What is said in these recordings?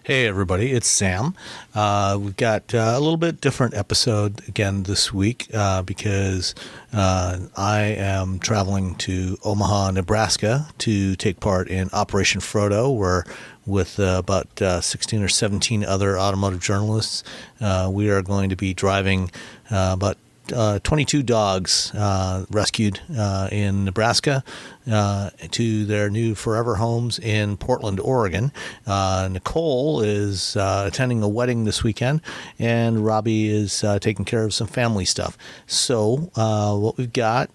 Hey everybody, it's Sam. We've got a little bit different episode again this week because I am traveling to Omaha, Nebraska to take part in Operation Frodo, where with about 16 or 17 other automotive journalists, we are going to be driving about 22 dogs rescued in Nebraska to their new forever homes in Portland, Oregon. Nicole is attending a wedding this weekend, and Robbie is taking care of some family stuff. So what we've got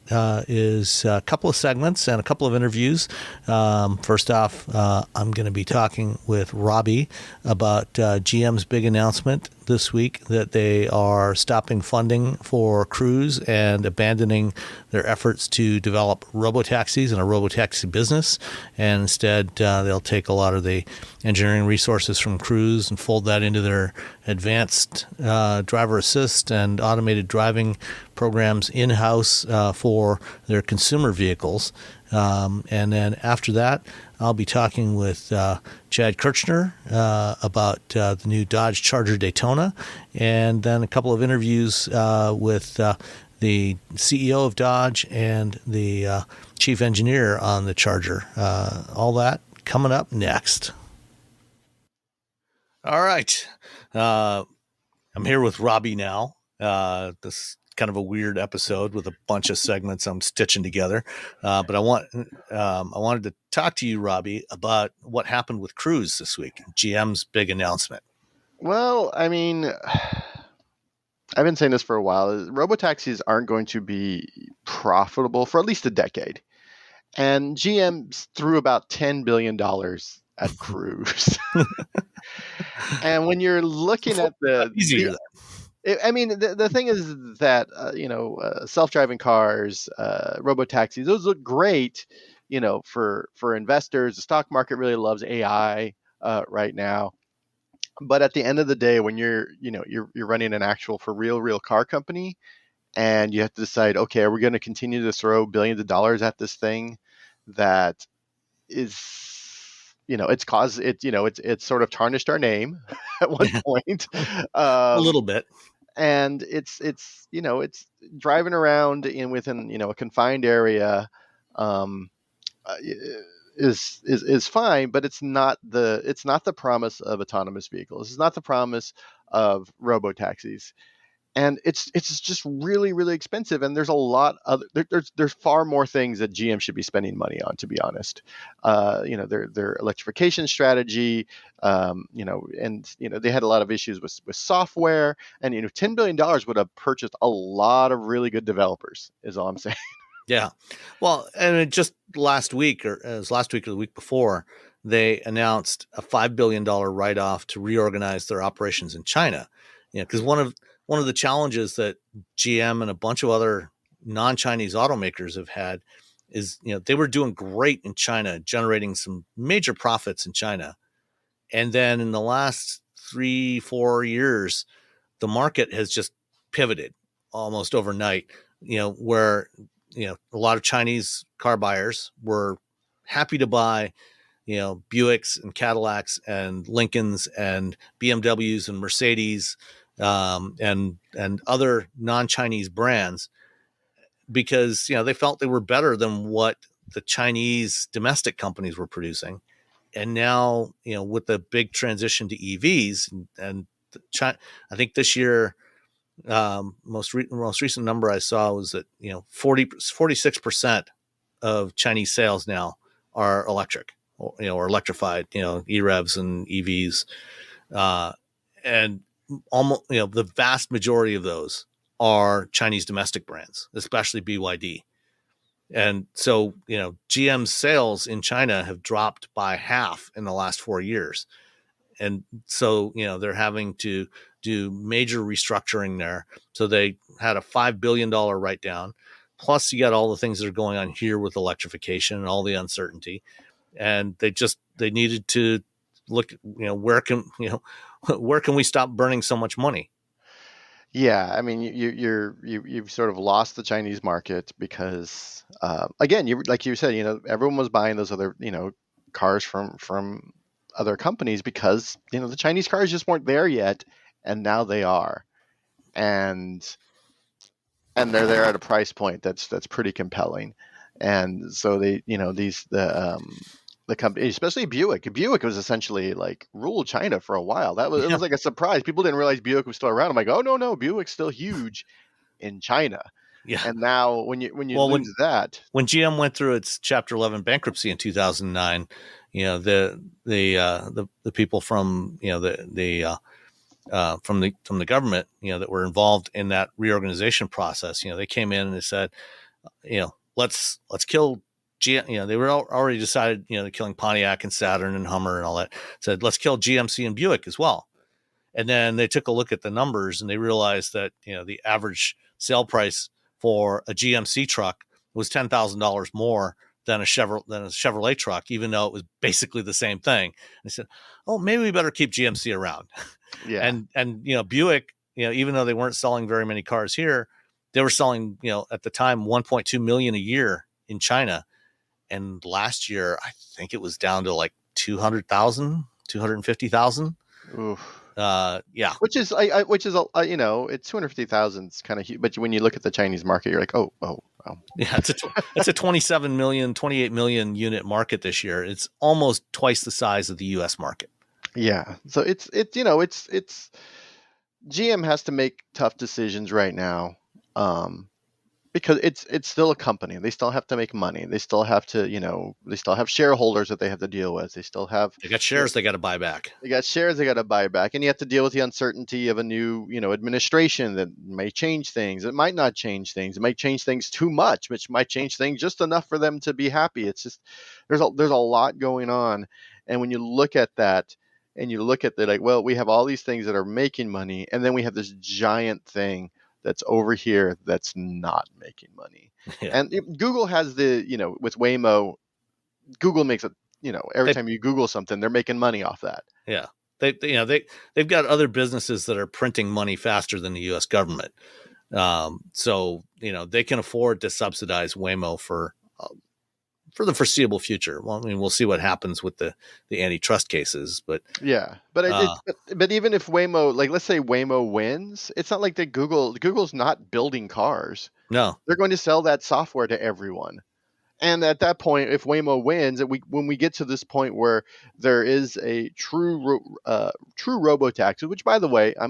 is a couple of segments and a couple of interviews. First off, I'm going to be talking with Robbie about GM's big announcement this week that they are stopping funding for Cruise and abandoning their efforts to develop robotaxis and a robotaxi business. And instead, they'll take a lot of the engineering resources from Cruise and fold that into their advanced driver assist and automated driving programs in-house for their consumer vehicles. And then after that, I'll be talking with Chad Kirchner about the new Dodge Charger Daytona, and then a couple of interviews with the CEO of Dodge and the chief engineer on the Charger. All that coming up next. All right. I'm here with Robbie now. This kind of a weird episode with a bunch of segments I'm stitching together. But I wanted to talk to you, Robbie, about what happened with Cruise this week, GM's big announcement. Well, I mean, I've been saying this for a while. Robotaxis aren't going to be profitable for at least a decade. And GM threw about $10 billion at Cruise. And when you're looking at Easier. the thing is that, self-driving cars, robotaxis, those look great, for investors. The stock market really loves AI right now. But at the end of the day, when you're running an actual for real car company, and you have to decide, okay, are we going to continue to throw billions of dollars at this thing that is, it's sort of tarnished our name at one point. A little bit. And it's driving around within a confined area, is fine, but it's not the promise of autonomous vehicles. It's not the promise of robo taxis, and it's just really really expensive. And there's a lot of there's far more things that GM should be spending money on, to be honest. Their electrification strategy, and they had a lot of issues with software, and $10 billion would have purchased a lot of really good developers, is all I'm saying. Yeah. Well, and it just last week or the week before, they announced a $5 billion write-off to reorganize their operations in China. Because one of the challenges that GM and a bunch of other non-Chinese automakers have had is, they were doing great in China, generating some major profits in China. And then in the last 3-4 years, the market has just pivoted almost overnight, where a lot of Chinese car buyers were happy to buy, Buicks and Cadillacs and Lincolns and BMWs and Mercedes, and other non-Chinese brands because, they felt they were better than what the Chinese domestic companies were producing. And now, with the big transition to EVs and China, I think this year, most recent number I saw was that 46% of Chinese sales now are electric, or electrified, EREVs and EVs, and almost the vast majority of those are Chinese domestic brands, especially BYD. And so GM's sales in China have dropped by half in the last 4 years. And so, they're having to do major restructuring there. So they had a $5 billion write down. Plus, you got all the things that are going on here with electrification and all the uncertainty. And they needed to look, where can we stop burning so much money? Yeah, I mean, you've sort of lost the Chinese market because, again, like you said, everyone was buying those other, cars from other companies because the Chinese cars just weren't there yet, and now they are, and they're there at a price point that's pretty compelling. And so they, these the company, especially Buick was essentially like ruled China for a while. It Yeah. was like a surprise. People didn't realize Buick was still around. I'm like, oh no, Buick's still huge in China. Yeah. And now when you Well, lose that, when GM went through its Chapter 11 bankruptcy in 2009, the people from from the government, that were involved in that reorganization process, they came in and they said, let's kill GM. They were already decided, they're killing Pontiac and Saturn and Hummer and all that. Said, let's kill GMC and Buick as well. And then they took a look at the numbers and they realized that, the average sale price for a GMC truck was $10,000 more than a Chevrolet truck, even though it was basically the same thing. And they said, oh, maybe we better keep GMC around. yeah, And Buick, even though they weren't selling very many cars here, they were selling, at the time, 1.2 million a year in China. And last year, I think it was down to like 200,000, 250,000. oof. Yeah. Which is, it's 250,000 is kind of huge. But when you look at the Chinese market, you're like, oh. Yeah, it's a 27 million, 28 million unit market this year. It's almost twice the size of the U.S. market. Yeah. So it's GM has to make tough decisions right now, because it's still a company. They still have to make money. They still have to, they still have shareholders that they have to deal with. They still have They got shares they got to buy back. They got shares they got to buy back, and you have to deal with the uncertainty of a new, administration that may change things. It might not change things. It might change things too much, which might change things just enough for them to be happy. It's just there's a lot going on, and when you look at that, and you look at the like, well, we have all these things that are making money, and then we have this giant thing that's over here that's not making money. Yeah. And Google has with Waymo, Google makes it. Every time you Google something, they're making money off that. Yeah. They've got other businesses that are printing money faster than the U.S. government. So, they can afford to subsidize Waymo for the foreseeable future. Well, I mean, we'll see what happens with the antitrust cases, but yeah, but even if Waymo, like, let's say Waymo wins, it's not like Google's not building cars. no, They're going to sell that software to everyone. And at that point, if Waymo wins, when we get to this point where there is a true robotaxi, which, by the way, I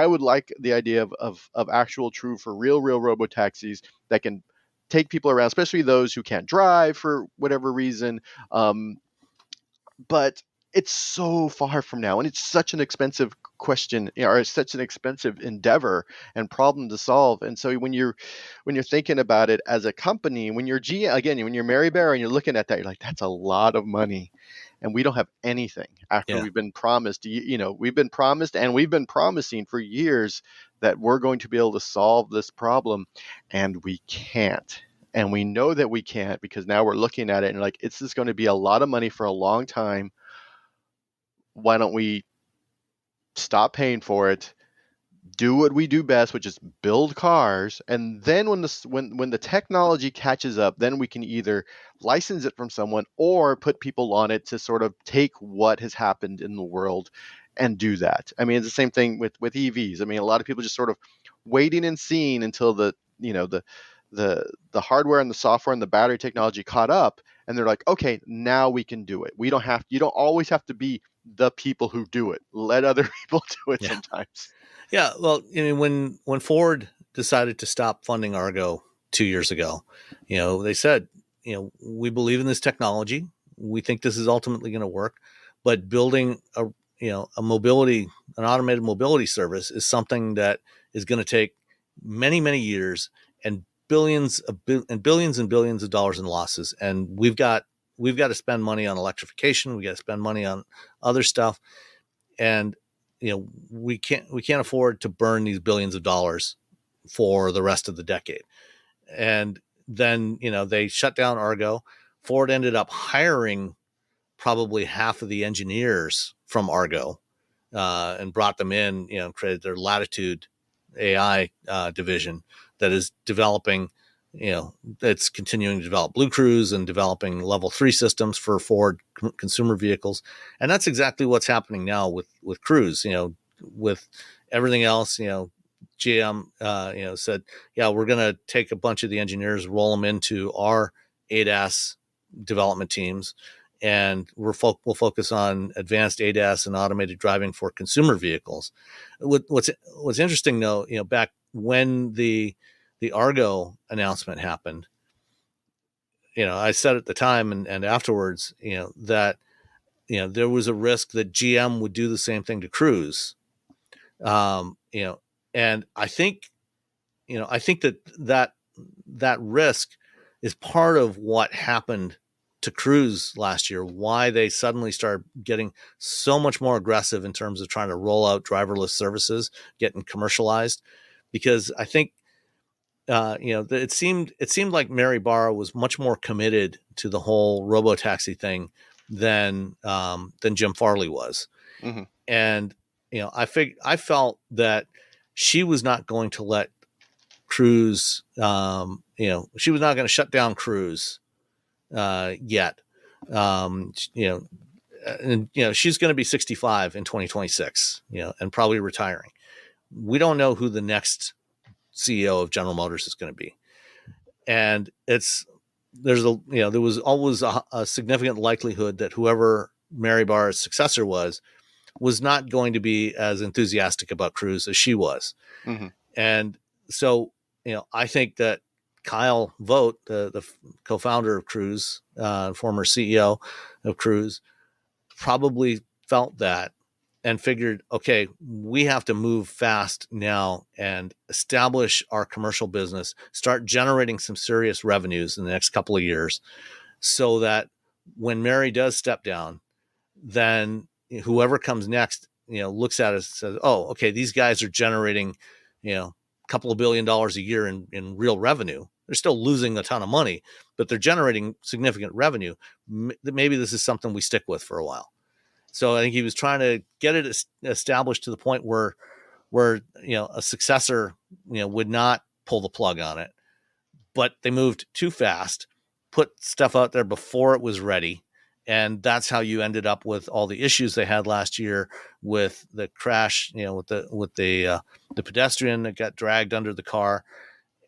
would like the idea of actual true for real robotaxis that can take people around, especially those who can't drive for whatever reason. But it's so far from now, and it's such an expensive question, or it's such an expensive endeavor and problem to solve. And so when you're thinking about it as a company, when you're when you're Mary Bear and you're looking at that, you're like, that's a lot of money, and we don't have anything after we've been promised. We've been promised, and we've been promising for years that we're going to be able to solve this problem, and we can't. And we know that we can't, because now we're looking at it and like, it's just going to be a lot of money for a long time. Why don't we stop paying for it, do what we do best, which is build cars, and then when the technology catches up, then we can either license it from someone or put people on it to sort of take what has happened in the world and do that. I mean, it's the same thing with EVs. I mean, a lot of people just sort of waiting and seeing until the hardware and the software and the battery technology caught up, and they're like, okay, now we can do it. You don't always have to be the people who do it. Let other people do it sometimes. Yeah. Well, when Ford decided to stop funding Argo 2 years ago, they said, we believe in this technology. We think this is ultimately going to work, but building an automated mobility service is something that is going to take many, many years and billions and billions of dollars in losses. And we've got to spend money on electrification. We got to spend money on other stuff. And, we can't afford to burn these billions of dollars for the rest of the decade. And then, they shut down Argo. Ford ended up hiring probably half of the engineers from Argo, and brought them in, created their Latitude AI division that is developing it's continuing to develop Blue Cruise and developing level 3 systems for Ford consumer vehicles. And that's exactly what's happening now with Cruise, with everything else, GM, said, yeah, we're going to take a bunch of the engineers, roll them into our ADAS development teams, and we'll focus on advanced ADAS and automated driving for consumer vehicles. What's interesting though, back when the Argo announcement happened, I said at the time and afterwards, that there was a risk that GM would do the same thing to Cruise. And I think that risk is part of what happened to Cruise last year, why they suddenly started getting so much more aggressive in terms of trying to roll out driverless services, getting commercialized, because I think it seemed like Mary Barra was much more committed to the whole robotaxi thing than Jim Farley was. Mm-hmm. And I felt that she was not going to let Cruise, she was not going to shut down Cruise yet. And she's going to be 65 in 2026, and probably retiring. We don't know who the next CEO of General Motors is going to be, and there was always a significant likelihood that whoever Mary Barra's successor was not going to be as enthusiastic about Cruise as she was. Mm-hmm. And so, I think that Kyle Vogt, the co-founder of Cruise, former CEO of Cruise, probably felt that and figured, okay, we have to move fast now and establish our commercial business, start generating some serious revenues in the next couple of years, so that when Mary does step down, then whoever comes next, looks at it and says, oh, okay, these guys are generating, a couple of $1 billion a year in real revenue. They're still losing a ton of money, but they're generating significant revenue. Maybe this is something we stick with for a while. So I think he was trying to get it established to the point where a successor, would not pull the plug on it. But they moved too fast, put stuff out there before it was ready. And that's how you ended up with all the issues they had last year with the crash, with the pedestrian that got dragged under the car.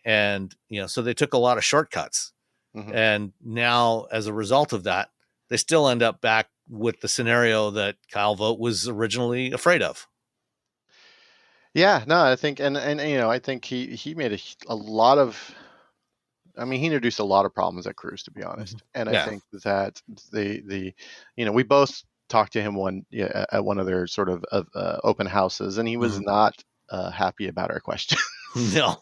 And, so they took a lot of shortcuts. Mm-hmm. And now, as a result of that, they still end up back with the scenario that Kyle Vogt was originally afraid of. Yeah, no, I think, and I think he made a lot of, he introduced a lot of problems at Cruise, to be honest. Mm-hmm. And I think that we both talked to him at one of their sort of open houses, and he was mm-hmm. not happy about our question. No,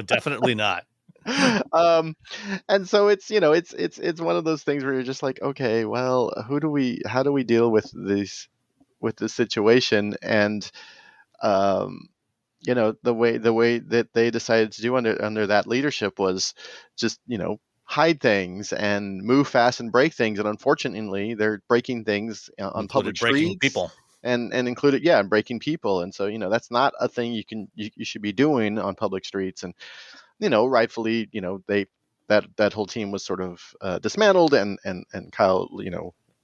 definitely not. And so it's one of those things where you're just like, okay, well, how do we deal with this situation? And the way that they decided to do under that leadership was just hide things and move fast and break things. And unfortunately, they're breaking things on public streets, people. And included, breaking people. And so that's not a thing you should be doing on public streets. And rightfully, that whole team was sort of dismantled, and Kyle,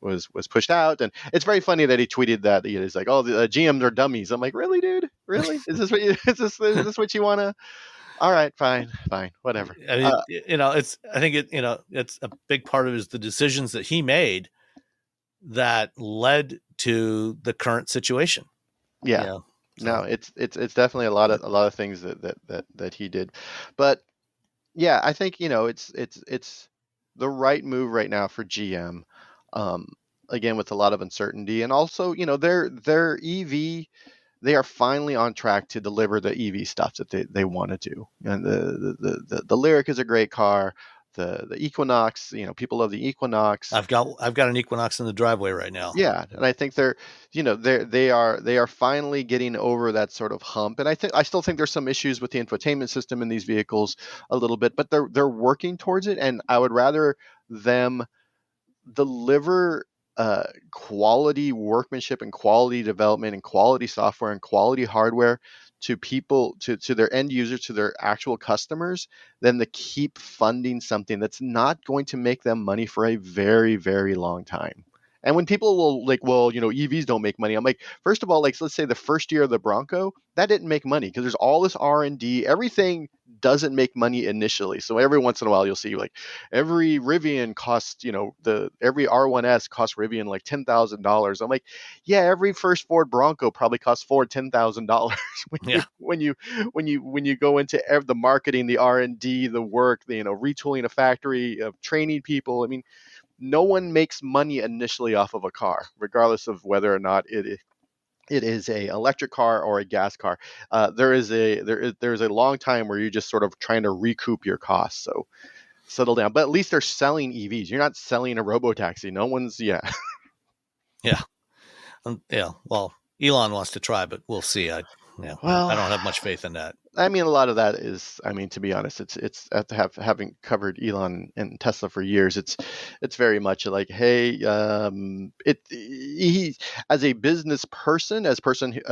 was pushed out. And it's very funny that he tweeted that he's like, "Oh, the GMs are dummies." I'm like, "Really, dude? Really? Is this what you want to?" All right, fine, whatever. I mean, it's a big part of the decisions that he made that led to the current situation. Yeah. No, it's definitely a lot of things that he did. But yeah, I think it's the right move right now for GM. Again, with a lot of uncertainty, and also their EV, they are finally on track to deliver the EV stuff that they want to do. And the Lyriq is a great car. The Equinox, people love the Equinox. I've got an Equinox in the driveway right now. Yeah, and I think they are finally getting over that sort of hump. And I still think there's some issues with the infotainment system in these vehicles a little bit, but they're working towards it. And I would rather them deliver quality workmanship and quality development and quality software and quality hardware to people, to their end users, to their actual customers, than to keep funding something that's not going to make them money for a very, very long time. And when people will like, well, EVs don't make money. I'm like, first of all, like, let's say the first year of the Bronco, that didn't make money because there's all this R&D. Everything doesn't make money initially. So every once in a while, you'll see like every Rivian costs, every R1S costs Rivian like $10,000. I'm like, yeah, every first Ford Bronco probably costs Ford $10,000 when you go into the marketing, the R&D, the work, the retooling a factory, training people. I mean, no one makes money initially off of a car, regardless of whether or not it is a electric car or a gas car. There's a long time where you're just sort of trying to recoup your costs. So settle down. But at least they're selling EVs. You're not selling a robo-taxi. No one's, yeah. Yeah. Well, Elon wants to try, but we'll see. I don't have much faith in that. I mean, a lot of that is, I mean, to be honest, it's having covered Elon and Tesla for years. It's very much like, hey, he, as a business person, as a person who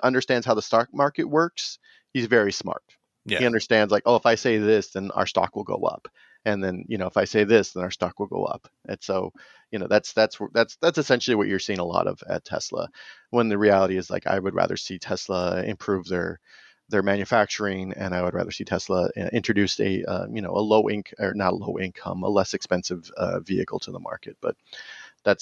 understands how the stock market works, he's very smart. Yeah. He understands like, oh, if I say this, then our stock will go up. And then, if I say this, then our stock will go up. And so, that's essentially what you're seeing a lot of at Tesla. When the reality is like, I would rather see Tesla improve their manufacturing, and I would rather see Tesla introduce a less expensive vehicle to the market. But an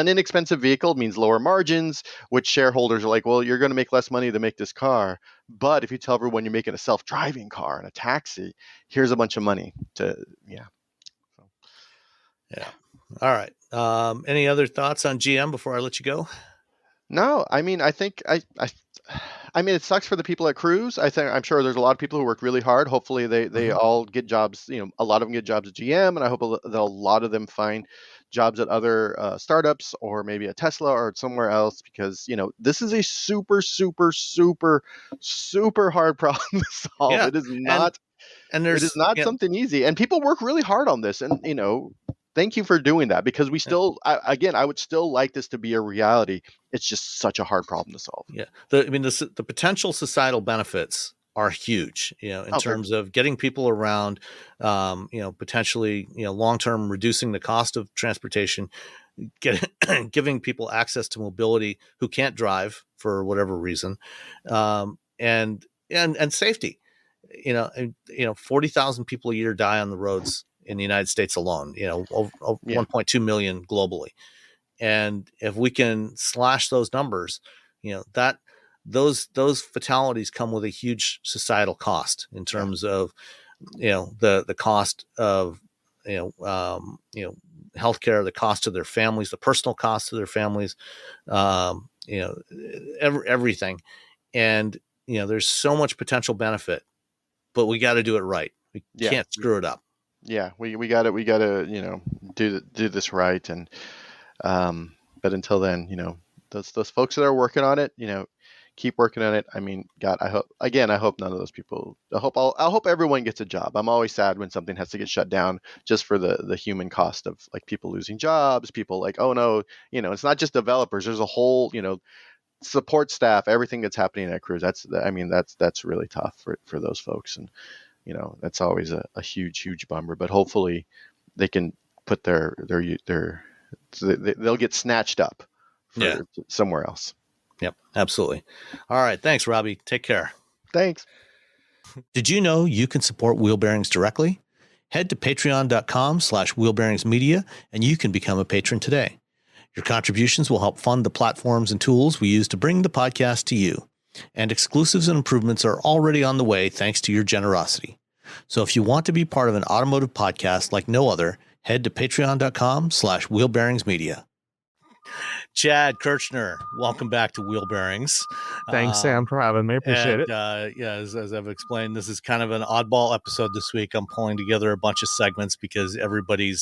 inexpensive vehicle means lower margins, which shareholders are like, well, you're going to make less money to make this car. But if you tell everyone you're making a self-driving car and a taxi, here's a bunch of money to, yeah. So. Yeah. All right. Any other thoughts on GM before I let you go? No, I mean, I think I mean, it sucks for the people at Cruise. I'm sure there's a lot of people who work really hard. Hopefully they all get jobs. A lot of them get jobs at GM, and I hope that a lot of them find jobs at other startups, or maybe at Tesla or somewhere else, because this is a super, super, super, super hard problem to solve. Yeah. It is not, and it is not something easy. And people work really hard on this, and thank you for doing that, because we still, I would still like this to be a reality. It's just such a hard problem to solve. Yeah. The potential societal benefits are huge, in terms of getting people around, potentially, long-term reducing the cost of transportation, giving people access to mobility who can't drive for whatever reason, and safety. 40,000 people a year die on the roads in the United States alone, over 1.2 million globally. And if we can slash those numbers, those fatalities come with a huge societal cost in terms of, the cost of, healthcare, the cost to their families, the personal cost to their families, everything. And, there's so much potential benefit, but we got to do it right. We can't screw it up. Yeah, we got to do this right. And but until then, those folks that are working on it, keep working on it. I mean, God, I hope none of those people. I hope everyone gets a job. I'm always sad when something has to get shut down just for the human cost of like people losing jobs. People like, oh no, it's not just developers. There's a whole support staff. Everything that's happening at Cruise. That's really tough for those folks. And that's always a huge bummer. But hopefully they can put they'll get snatched up for somewhere else. Yep, absolutely. All right. Thanks, Robbie. Take care. Thanks. Did you know you can support Wheel Bearings directly? Head to patreon.com/wheelbearingsmedia and you can become a patron today. Your contributions will help fund the platforms and tools we use to bring the podcast to you. And exclusives and improvements are already on the way thanks to your generosity. So if you want to be part of an automotive podcast like no other, head to patreon.com/wheelbearingsmedia. Chad Kirchner, welcome back to Wheel Bearings. Thanks, Sam, for having me. Appreciate it. As I've explained, this is kind of an oddball episode this week. I'm pulling together a bunch of segments because everybody's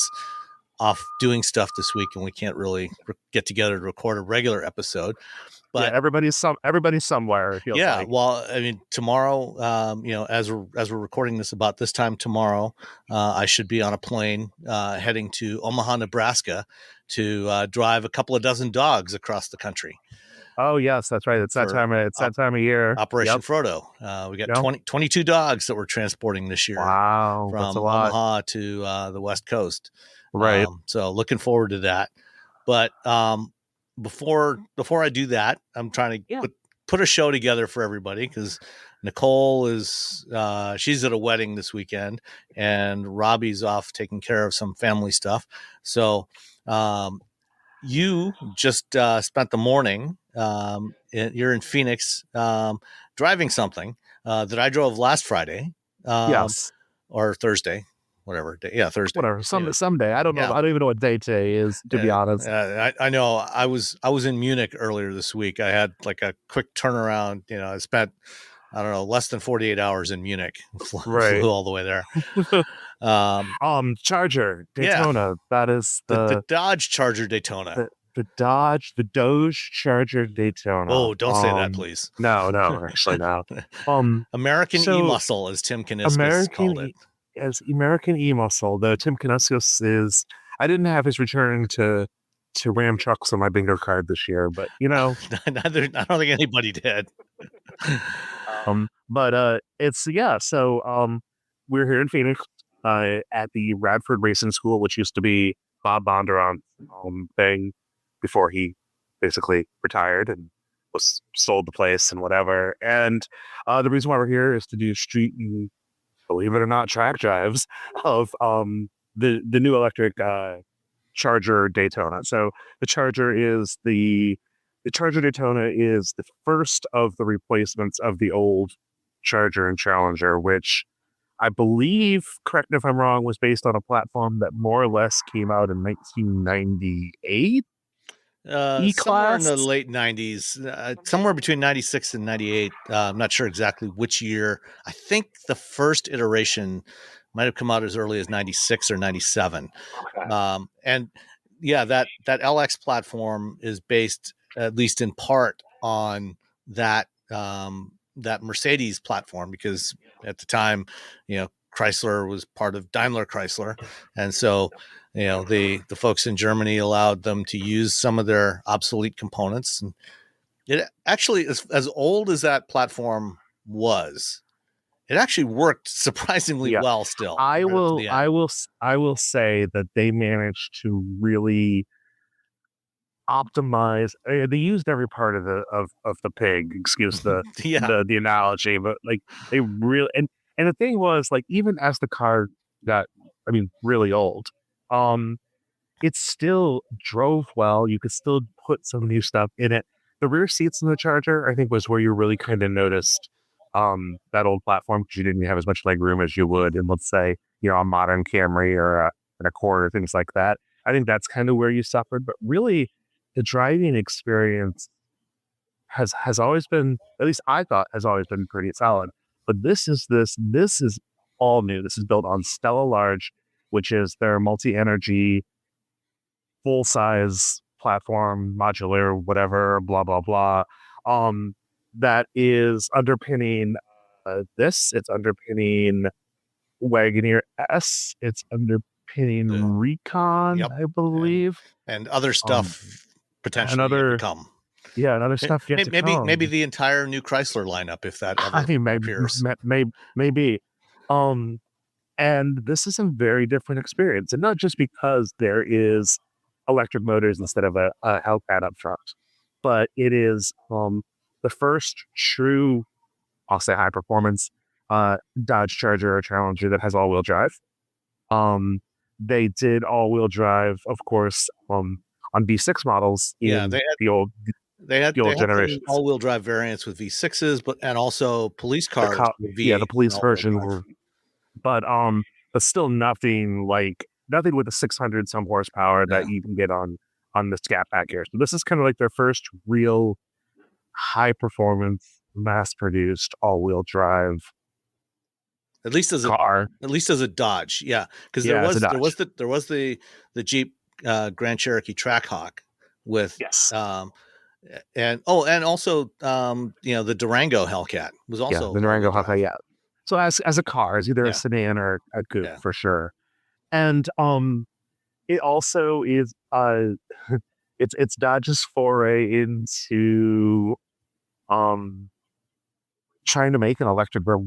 off doing stuff this week, and we can't really get together to record a regular episode. But everybody's somewhere. It feels like. Well, I mean, tomorrow, as we're recording this about this time tomorrow, I should be on a plane heading to Omaha, Nebraska, to drive a couple of dozen dogs across the country. Oh yes, that's right. It's that time. That time of year. Operation Frodo. We got 22 dogs that we're transporting this year. Wow, from that's a lot. Omaha to the West Coast. Right. So looking forward to that. But before I do that, I'm trying to put a show together for everybody, because Nicole is she's at a wedding this weekend, and Robbie's off taking care of some family stuff. So you just spent the morning. You're in Phoenix driving something that I drove last Friday. Yes. Or Thursday. Whatever day. Yeah, Thursday. Whatever. Someday. I don't know. I don't even know what day today is, to be honest. I know. I was in Munich earlier this week. I had like a quick turnaround. I spent, I don't know, less than 48 hours in Munich. Flew all the way there. Charger Daytona. That is the Dodge Charger Daytona. The Dodge Charger Daytona. Oh, don't say that, please. No, actually not. American E-Muscle, as Tim Kuniskis called it. As American E-Muscle, though Tim Kuniskis is, I didn't have his return to Ram trucks on my bingo card this year, but I don't think anybody did. But so we're here in Phoenix at the Radford Racing School, which used to be Bob Bondurant's thing before he basically retired and was sold the place and whatever. And the reason why we're here is to do street and, believe it or not, track drives of the new electric Charger Daytona. So the Charger Daytona is the first of the replacements of the old Charger and Challenger, which I believe, correct me if I'm wrong, was based on a platform that more or less came out in 1998. Somewhere in the late 90s, somewhere between 96 and 98. I'm not sure exactly which year. I think the first iteration might have come out as early as 96 or 97. Okay. And that LX platform is based, at least in part, on that Mercedes platform, because at the time, Chrysler was part of Daimler Chrysler, and so the folks in Germany allowed them to use some of their obsolete components. And it actually, as old as that platform was, it actually worked surprisingly well still. I will say that they managed to really optimize. They used every part of the pig. Excuse the the analogy, but like they really and the thing was, like, even as the car got, really old, it still drove well. You could still put some new stuff in it. The rear seats in the Charger, I think, was where you really kind of noticed that old platform, because you didn't have as much leg room as you would in, let's say, a modern Camry or an Accord or things like that. I think that's kind of where you suffered. But really, the driving experience has always been, at least I thought, has always been pretty solid. But this is all new. This is built on Stella Large, which is their multi-energy, full-size platform, modular, whatever, blah, blah, blah. That is underpinning this. It's underpinning Wagoneer S. It's underpinning Recon, I believe. And other stuff potentially to come. Yeah, and other stuff yet to come. Maybe the entire new Chrysler lineup, if that ever appears. Maybe. And this is a very different experience. And not just because there is electric motors instead of a Hellcat up front, but it is the first true, I'll say, high performance Dodge Charger or Challenger that has all-wheel drive. They did all-wheel drive, of course, on V6 models in the old generation. All-wheel drive variants with V6s, and also police cars. The police version. But still nothing with the 600 some horsepower that you can get on the Scat Pack here. So this is kind of like their first real high performance, mass produced all-wheel drive At least as a Dodge, yeah. Because there was the Jeep Grand Cherokee Trackhawk with and also the Durango Hellcat was also the Durango Hellcat, yeah. So as a car, it's either a sedan or a coupe for sure. And it also is it's Dodge's foray into trying to make an electric, or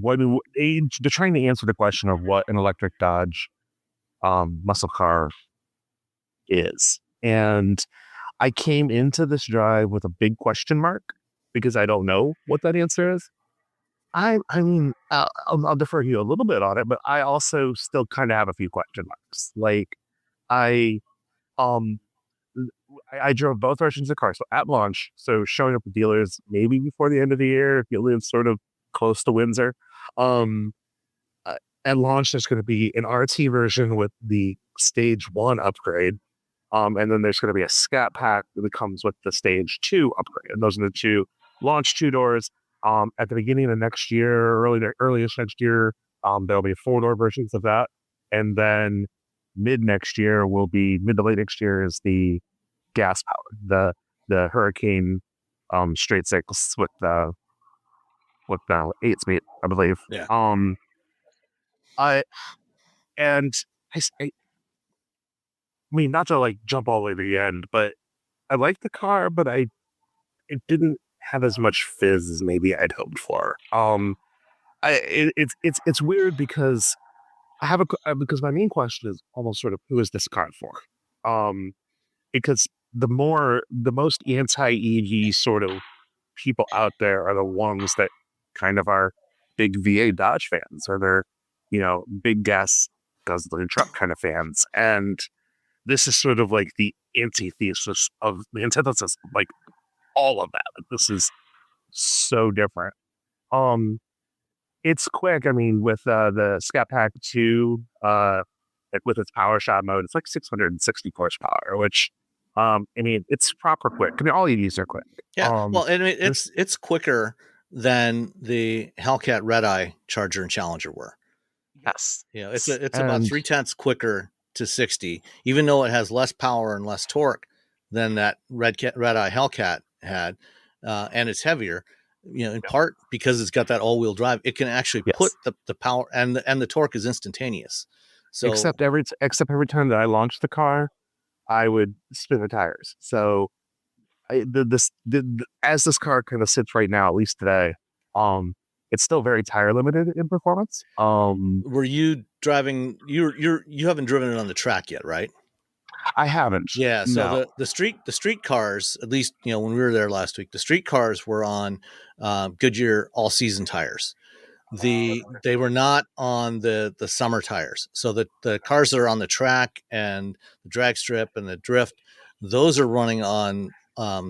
they're trying to answer the question of what an electric Dodge muscle car is. And I came into this drive with a big question mark because I don't know what that answer is. I mean, I'll defer you a little bit on it, but I also still kind of have a few question marks. Like I drove both versions of the car. So at launch, so showing up with dealers maybe before the end of the year, if you live sort of close to Windsor. At launch, there's going to be an RT version with the Stage 1 upgrade. And then there's going to be a Scat Pack that comes with the Stage 2 upgrade. And those are the two launch two doors. At the beginning of next year, earliest next year, there'll be 4-door versions of that. And then mid to late next year is the gas powered, the Hurricane straight six with the 8-speed, I believe. Yeah. I mean, not to like jump all the way to the end, but I like the car, but it didn't have as much fizz as maybe I'd hoped for. It's weird because because my main question is almost sort of who is this car for? Because the most anti-EV sort of people out there are the ones that kind of are big V8 Dodge fans, or they're big gas guzzling truck kind of fans, and this is sort of like the antithesis of like all of that. This is so different. It's quick. I mean, with the Scat Pack 2, with its power shot mode, it's like 660 horsepower, which I mean, it's proper quick. I mean, all EVs are quick. Yeah. Well, I mean, it's quicker than the Hellcat Red-Eye Charger and Challenger were. Yes. It's about 0.3 quicker to 60, even though it has less power and less torque than that Red-Eye Hellcat had, and it's heavier. In part because it's got that all-wheel drive, it can actually put the power and the torque is instantaneous. So except every time that I launched the car, I would spin the tires. So as this car kind of sits right now, at least today, it's still very tire limited in performance. Were you driving? You haven't driven it on the track yet, right? I haven't. Yeah. So the street cars, at least when we were there last week, the street cars were on Goodyear all season tires. They were not on the summer tires. So the cars that are on the track and the drag strip and the drift, those are running on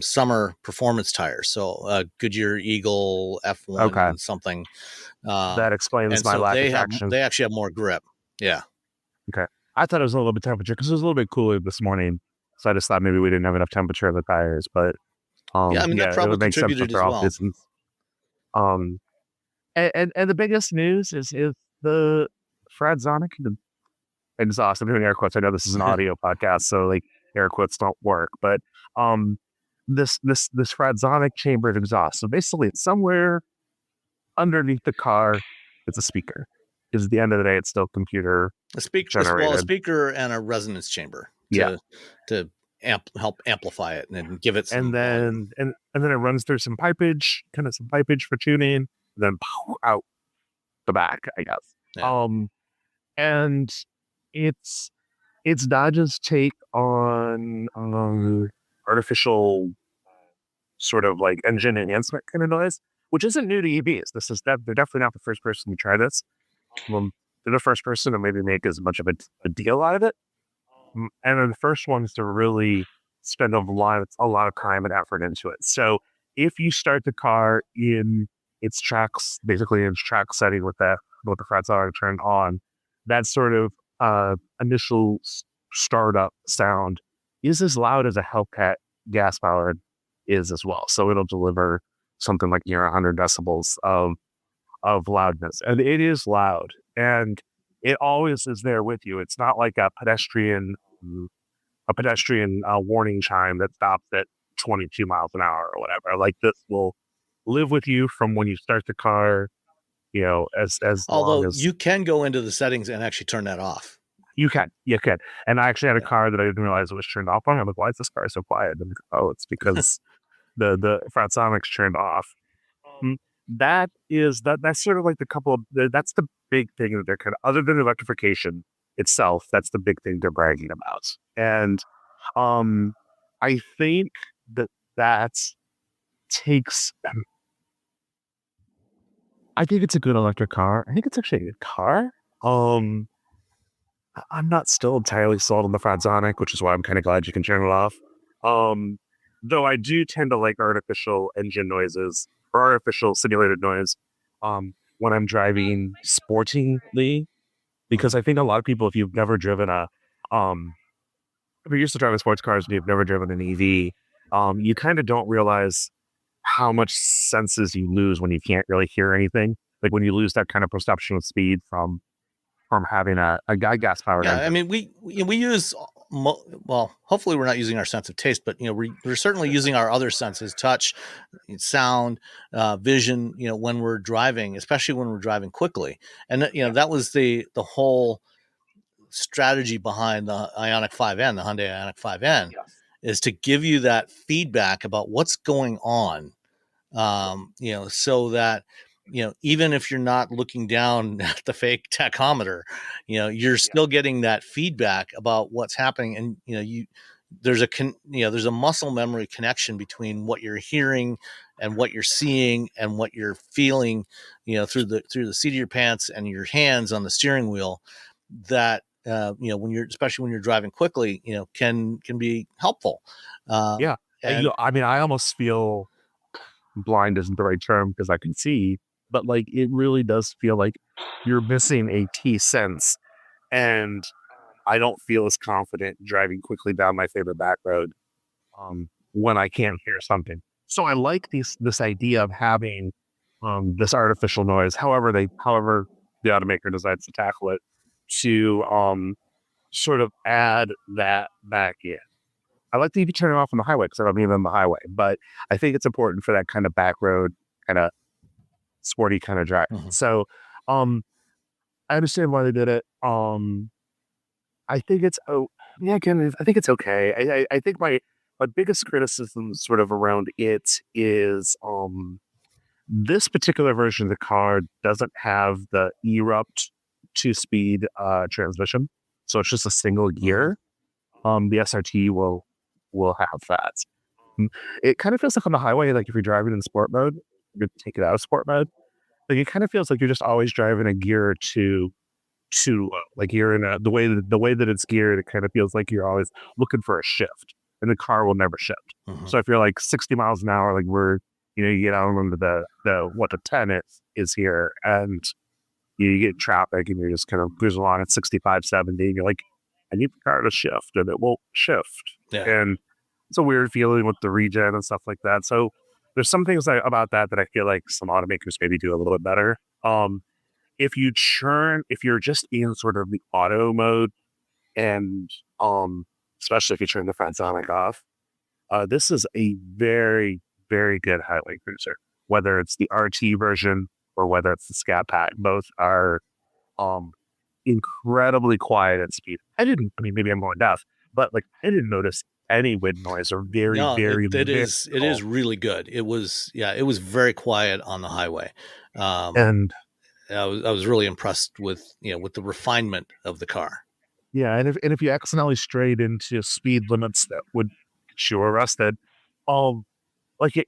summer performance tires. So Goodyear Eagle F1 something. That explains my lack of traction. They actually have more grip. Yeah. Okay. I thought it was a little bit temperature because it was a little bit cooler this morning. So I just thought maybe we didn't have enough temperature in the tires, but I mean, that probably contributed as well. And the biggest news is the Fradsonic exhaust. I'm doing air quotes. I know this is an audio podcast, so like air quotes don't work, but this Fradsonic chambered exhaust. So basically, it's somewhere underneath the car. It's a speaker. Because at the end of the day, it's still computer generated. A speaker and a resonance chamber to help amplify it and then give it some and then it runs through some pipage for tuning, and then out the back, I guess. Yeah. And it's Dodge's take on artificial sort of like engine enhancement kind of noise, which isn't new to EVs. They're definitely not the first person to try this. They're the first person to maybe make as much of a deal out of it, and they're the first ones to really spend a lot of time and effort into it. So if you start the car in its tracks, basically in its track setting with the Fradsonic turned on, that sort of initial startup sound is as loud as a Hellcat gas powered is as well. So it'll deliver something like near 100 decibels of loudness, and it is loud. and it always is there with you. It's not like a pedestrian warning chime that stops at 22 miles an hour or whatever. Like, this will live with you from when you start the car, as long Although as you can go into the settings and actually turn that off. you can. And I actually had a car that I didn't realize it was turned off on. I'm like, why is this car so quiet? And I'm like, oh, it's because the Fransonics turned off. That's sort of like that's the big thing that they're kind of, other than electrification itself, that's the big thing they're bragging about. And I think that takes, I think it's a good electric car. I think it's actually a good car. I'm not still entirely sold on the Fransonic, which is why I'm kind of glad you can turn it off. Though I do tend to like artificial engine noises or artificial simulated noise when I'm driving sportingly, because I think a lot of people, if you've never driven if you're used to driving sports cars and you've never driven an EV, you kind of don't realize how much senses you lose when you can't really hear anything. Like when you lose that kind of perception of speed from having a gas powered engine. I mean, we use, well, hopefully we're not using our sense of taste, but we're certainly using our other senses: touch, sound, vision. When we're driving, especially when we're driving quickly, and that was the whole strategy behind the Ioniq 5N, the Hyundai Ioniq 5N, is to give you that feedback about what's going on, so that even if you're not looking down at the fake tachometer, you're still getting that feedback about what's happening, and there's a muscle memory connection between what you're hearing and what you're seeing and what you're feeling, through the seat of your pants and your hands on the steering wheel, that especially when you're driving quickly, can be helpful. I mean, I almost feel blind isn't the right term because I can see, but like it really does feel like you're missing a key sense, and I don't feel as confident driving quickly down my favorite back road when I can't hear something. So I like this idea of having this artificial noise, however the automaker decides to tackle it, to sort of add that back in. I like to even turn it off on the highway because I don't need it on the highway, but I think it's important for that kind of back road, kind of sporty kind of drive. Mm-hmm. So I understand why they did it. I think it's I think it's okay. I think my biggest criticism sort of around it is this particular version of the car doesn't have the erupt 2-speed transmission, so it's just a single gear. The SRT will have that. It kind of feels like on the highway, like if you're driving in sport mode, you're take it out of sport mode. Like it kind of feels like you're just always driving a gear too low. Like you're in the way that it's geared, it kind of feels like you're always looking for a shift, and the car will never shift. Mm-hmm. So if you're like 60 miles an hour, like you get out into the 10 is here, and you get traffic, and you're just kind of cruising along at 65, 70, and you're like, I need the car to shift, and it won't shift. Yeah. And it's a weird feeling with the regen and stuff like that. So there's some things about that I feel like some automakers maybe do a little bit better. If you're just in sort of the auto mode, and especially if you turn the Fransonic off, this is a very, very good highway cruiser. Whether it's the RT version or whether it's the Scat Pack, both are incredibly quiet at speed. Maybe I'm going deaf, but like I didn't notice any wind noise or very it is really good. It was very quiet on the highway. And I was really impressed with the refinement of the car. Yeah, and if you accidentally strayed into speed limits that would get you arrested, like it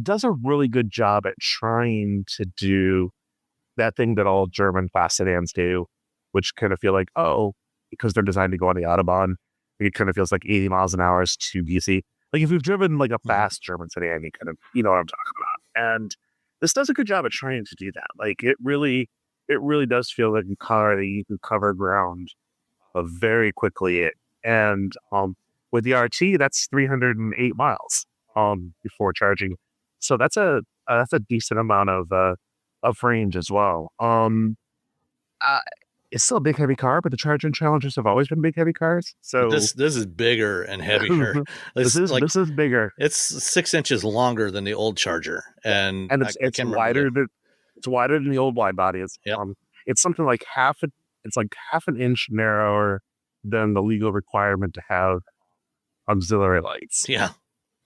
does a really good job at trying to do that thing that all German fast sedans do, which kind of feel like, because they're designed to go on the Autobahn, it kind of feels like 80 miles an hour is too easy. Like if you've driven like a fast German sedan, you know what I'm talking about. And this does a good job at trying to do that. Like it really does feel like a car that you can cover ground very quickly. And with the RT, that's 308 miles before charging. So that's a decent amount of of range as well. Uh, it's still a big heavy car, but the Charger and Challengers have always been big heavy cars. So but this is bigger and heavier. this is bigger. It's 6 inches longer than the old Charger, and it's wider than the old wide body. It's something like half an inch narrower than the legal requirement to have auxiliary lights. Yeah.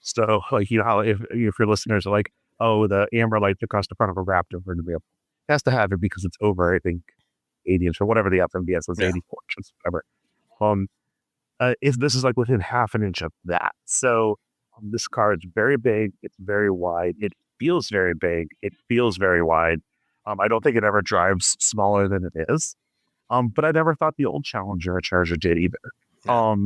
So like, you know how if your listeners are like, oh, the amber lights across the front of a Raptor for it has to have it because it's over, I think, 80 inch or whatever the FMVS was, 84 inches, whatever. If this is like within half an inch of that. So this car is very big. It's very wide. It feels very big. It feels very wide. I don't think it ever drives smaller than it is. But I never thought the old Challenger or Charger did either. Yeah.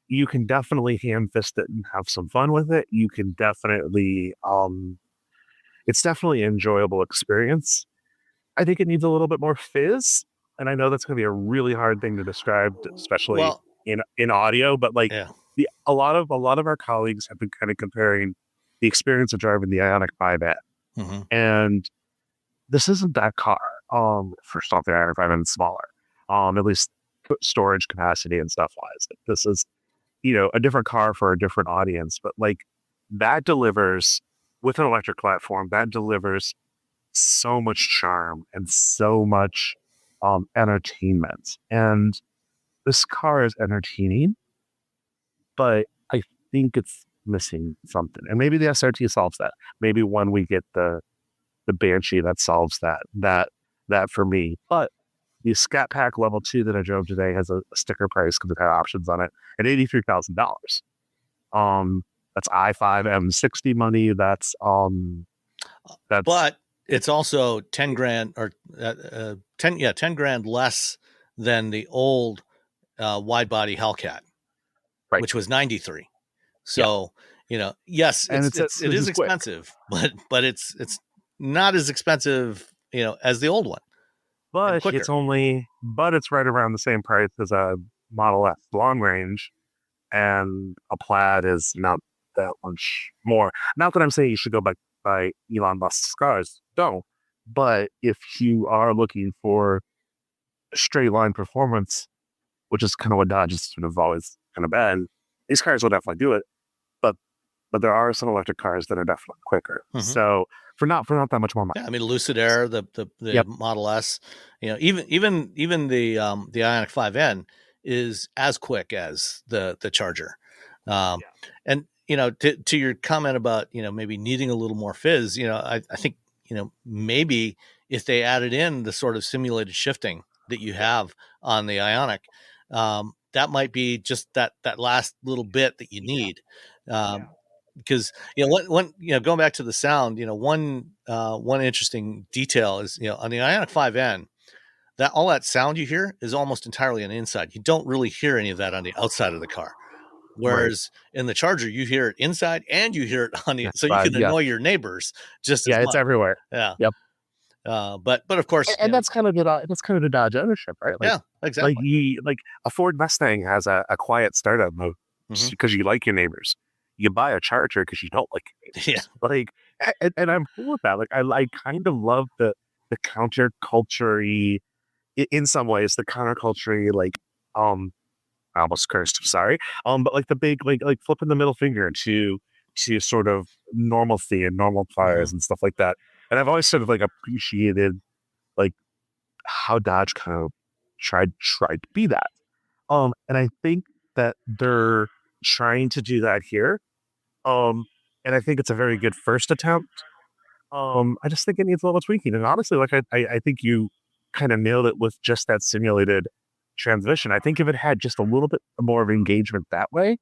You can definitely hand fist it and have some fun with it. You can definitely, it's definitely an enjoyable experience. I think it needs a little bit more fizz. And I know that's going to be a really hard thing to describe, especially in audio, but like a lot of our colleagues have been kind of comparing the experience of driving the Ioniq 5N. Mm-hmm. And this isn't that car. First off, the Ioniq 5N is smaller, at least storage capacity and stuff wise. This is, a different car for a different audience, but like that delivers with an electric platform, that delivers so much charm and so much entertainment. And this car is entertaining, but I think it's missing something. And maybe the SRT solves that. Maybe when we get the Banshee, that solves that for me. But the Scat Pack Level 2 that I drove today has a sticker price because it had options on it at $83,000. That's i5 M60 money. That's but it's also 10 grand or 10 grand less than the old wide body Hellcat, right, which was 93. So, yes, it is expensive, but it's not as expensive, as the old one. But it's right around the same price as a Model S long range, and a Plaid is not that much more. Not that I'm saying you should go by Elon Musk's cars, no. But if you are looking for straight line performance, which is kind of what Dodge has sort of always kind of been, these cars will definitely do it. But there are some electric cars that are definitely quicker. Mm-hmm. So for not that much more money. Yeah, I mean, Lucid Air, the Model S, even the Ioniq 5N is as quick as the Charger. And to your comment about maybe needing a little more fizz, I think maybe if they added in the sort of simulated shifting that you have on the Ioniq, that might be just that last little bit that you need. Because going back to the sound, one interesting detail is on the Ioniq 5N, that all that sound you hear is almost entirely on the inside. You don't really hear any of that on the outside of the car. Whereas in the Charger, you hear it inside and you hear it on the so you can annoy your neighbors just as much. It's everywhere. Yeah. Yep. But of course, and that's kind of the Dodge ownership, right? Like, yeah, exactly. Like a Ford Mustang has a quiet startup mode because you like your neighbors. You buy a Charger because you don't like your neighbors. Yeah. Like, and I'm cool with that. Like, I kind of love the counterculture-y, in some ways, the counterculture-y, like, I almost cursed, I'm sorry. But like the big, like flipping the middle finger to sort of normalcy and normal cars and stuff like that. And I've always sort of like appreciated like how Dodge kind of tried to be that. And I think that they're trying to do that here. And I think it's a very good first attempt. I just think it needs a little tweaking. And honestly, like I think you kind of nailed it with just that simulated transmission. I think if it had just a little bit more of engagement that way,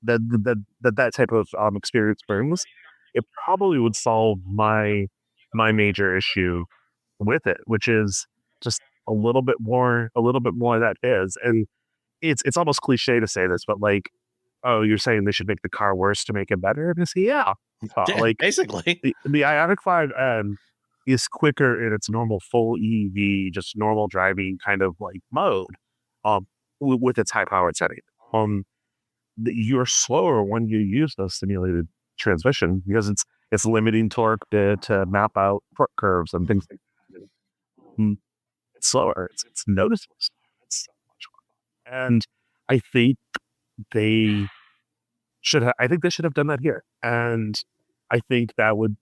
that type of experience brings, it probably would solve my major issue with it, which is just a little bit more that is. And it's almost cliche to say this, but like, oh, you're saying they should make the car worse to make it better? And I say, yeah, like basically the Ioniq 5N is quicker in its normal full EV, just normal driving kind of like mode, with its high powered setting. You're slower when you use those simulated transmission because it's limiting torque to map out torque curves and things like that. It's slower. It's noticeable. It's so much fun. And I think they I think they should have done that here. And I think that would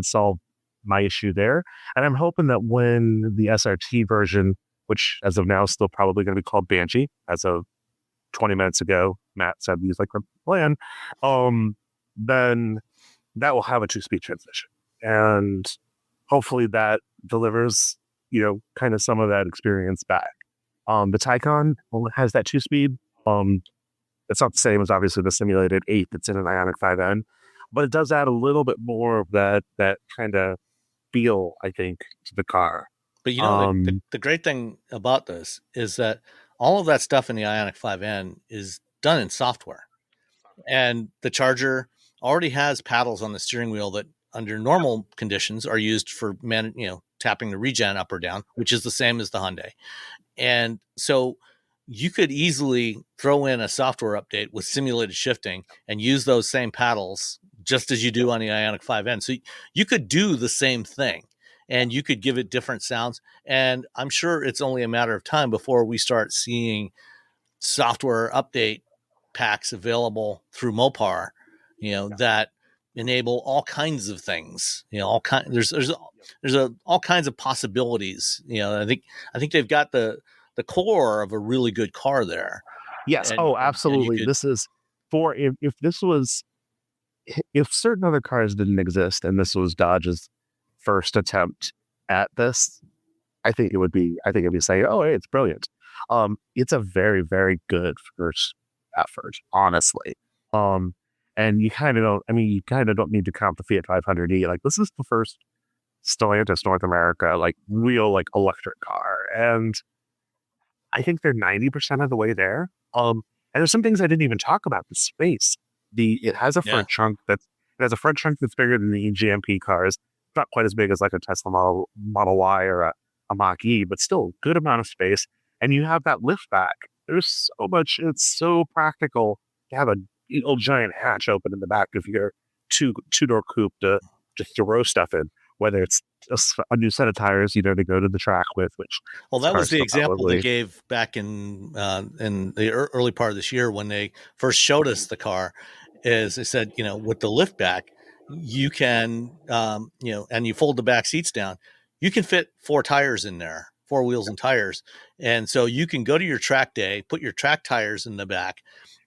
solve my issue there. And I'm hoping that when the SRT version, which as of now is still probably going to be called Banshee, as of 20 minutes ago, Matt said he's like plan, then that will have a 2-speed transmission. And hopefully that delivers, kind of some of that experience back. The Taycan has that 2-speed. It's not the same as obviously the simulated 8 that's in an Ioniq 5N, but it does add a little bit more of that kind of feel, I think, to the car. But the great thing about this is that all of that stuff in the Ioniq 5N is done in software. And the Charger already has paddles on the steering wheel that under normal conditions are used for tapping the regen up or down, which is the same as the Hyundai. And so you could easily throw in a software update with simulated shifting and use those same paddles just as you do on the Ioniq 5N. So you could do the same thing and you could give it different sounds. And I'm sure it's only a matter of time before we start seeing software update packs available through Mopar, that enable all kinds of things. There's all kinds of possibilities. I think they've got the core of a really good car there. Yes. Absolutely. This is for if certain other cars didn't exist and this was Dodge's first attempt at this, I think it'd be saying, oh, hey, it's brilliant. It's a very, very good first effort, honestly. And you kind of don't need to count the Fiat 500e. Like, this is the first Stellantis North America, like, real, like, electric car. And I think they're 90% of the way there. And there's some things I didn't even talk about. The space. It has a front trunk that's bigger than the GMP cars. It's not quite as big as like a Tesla Model Y or a Mach-E, but still a good amount of space. And you have that lift back. There's so much. It's so practical to have a giant hatch open in the back of your two-door coupe to throw stuff in, whether it's a new set of tires, to go to the track with. That was the example they gave back in the early part of this year when they first showed us the car. Is they said, with the lift back, you can, and you fold the back seats down, you can fit 4 tires in there, 4 wheels and tires. And so you can go to your track day, put your track tires in the back,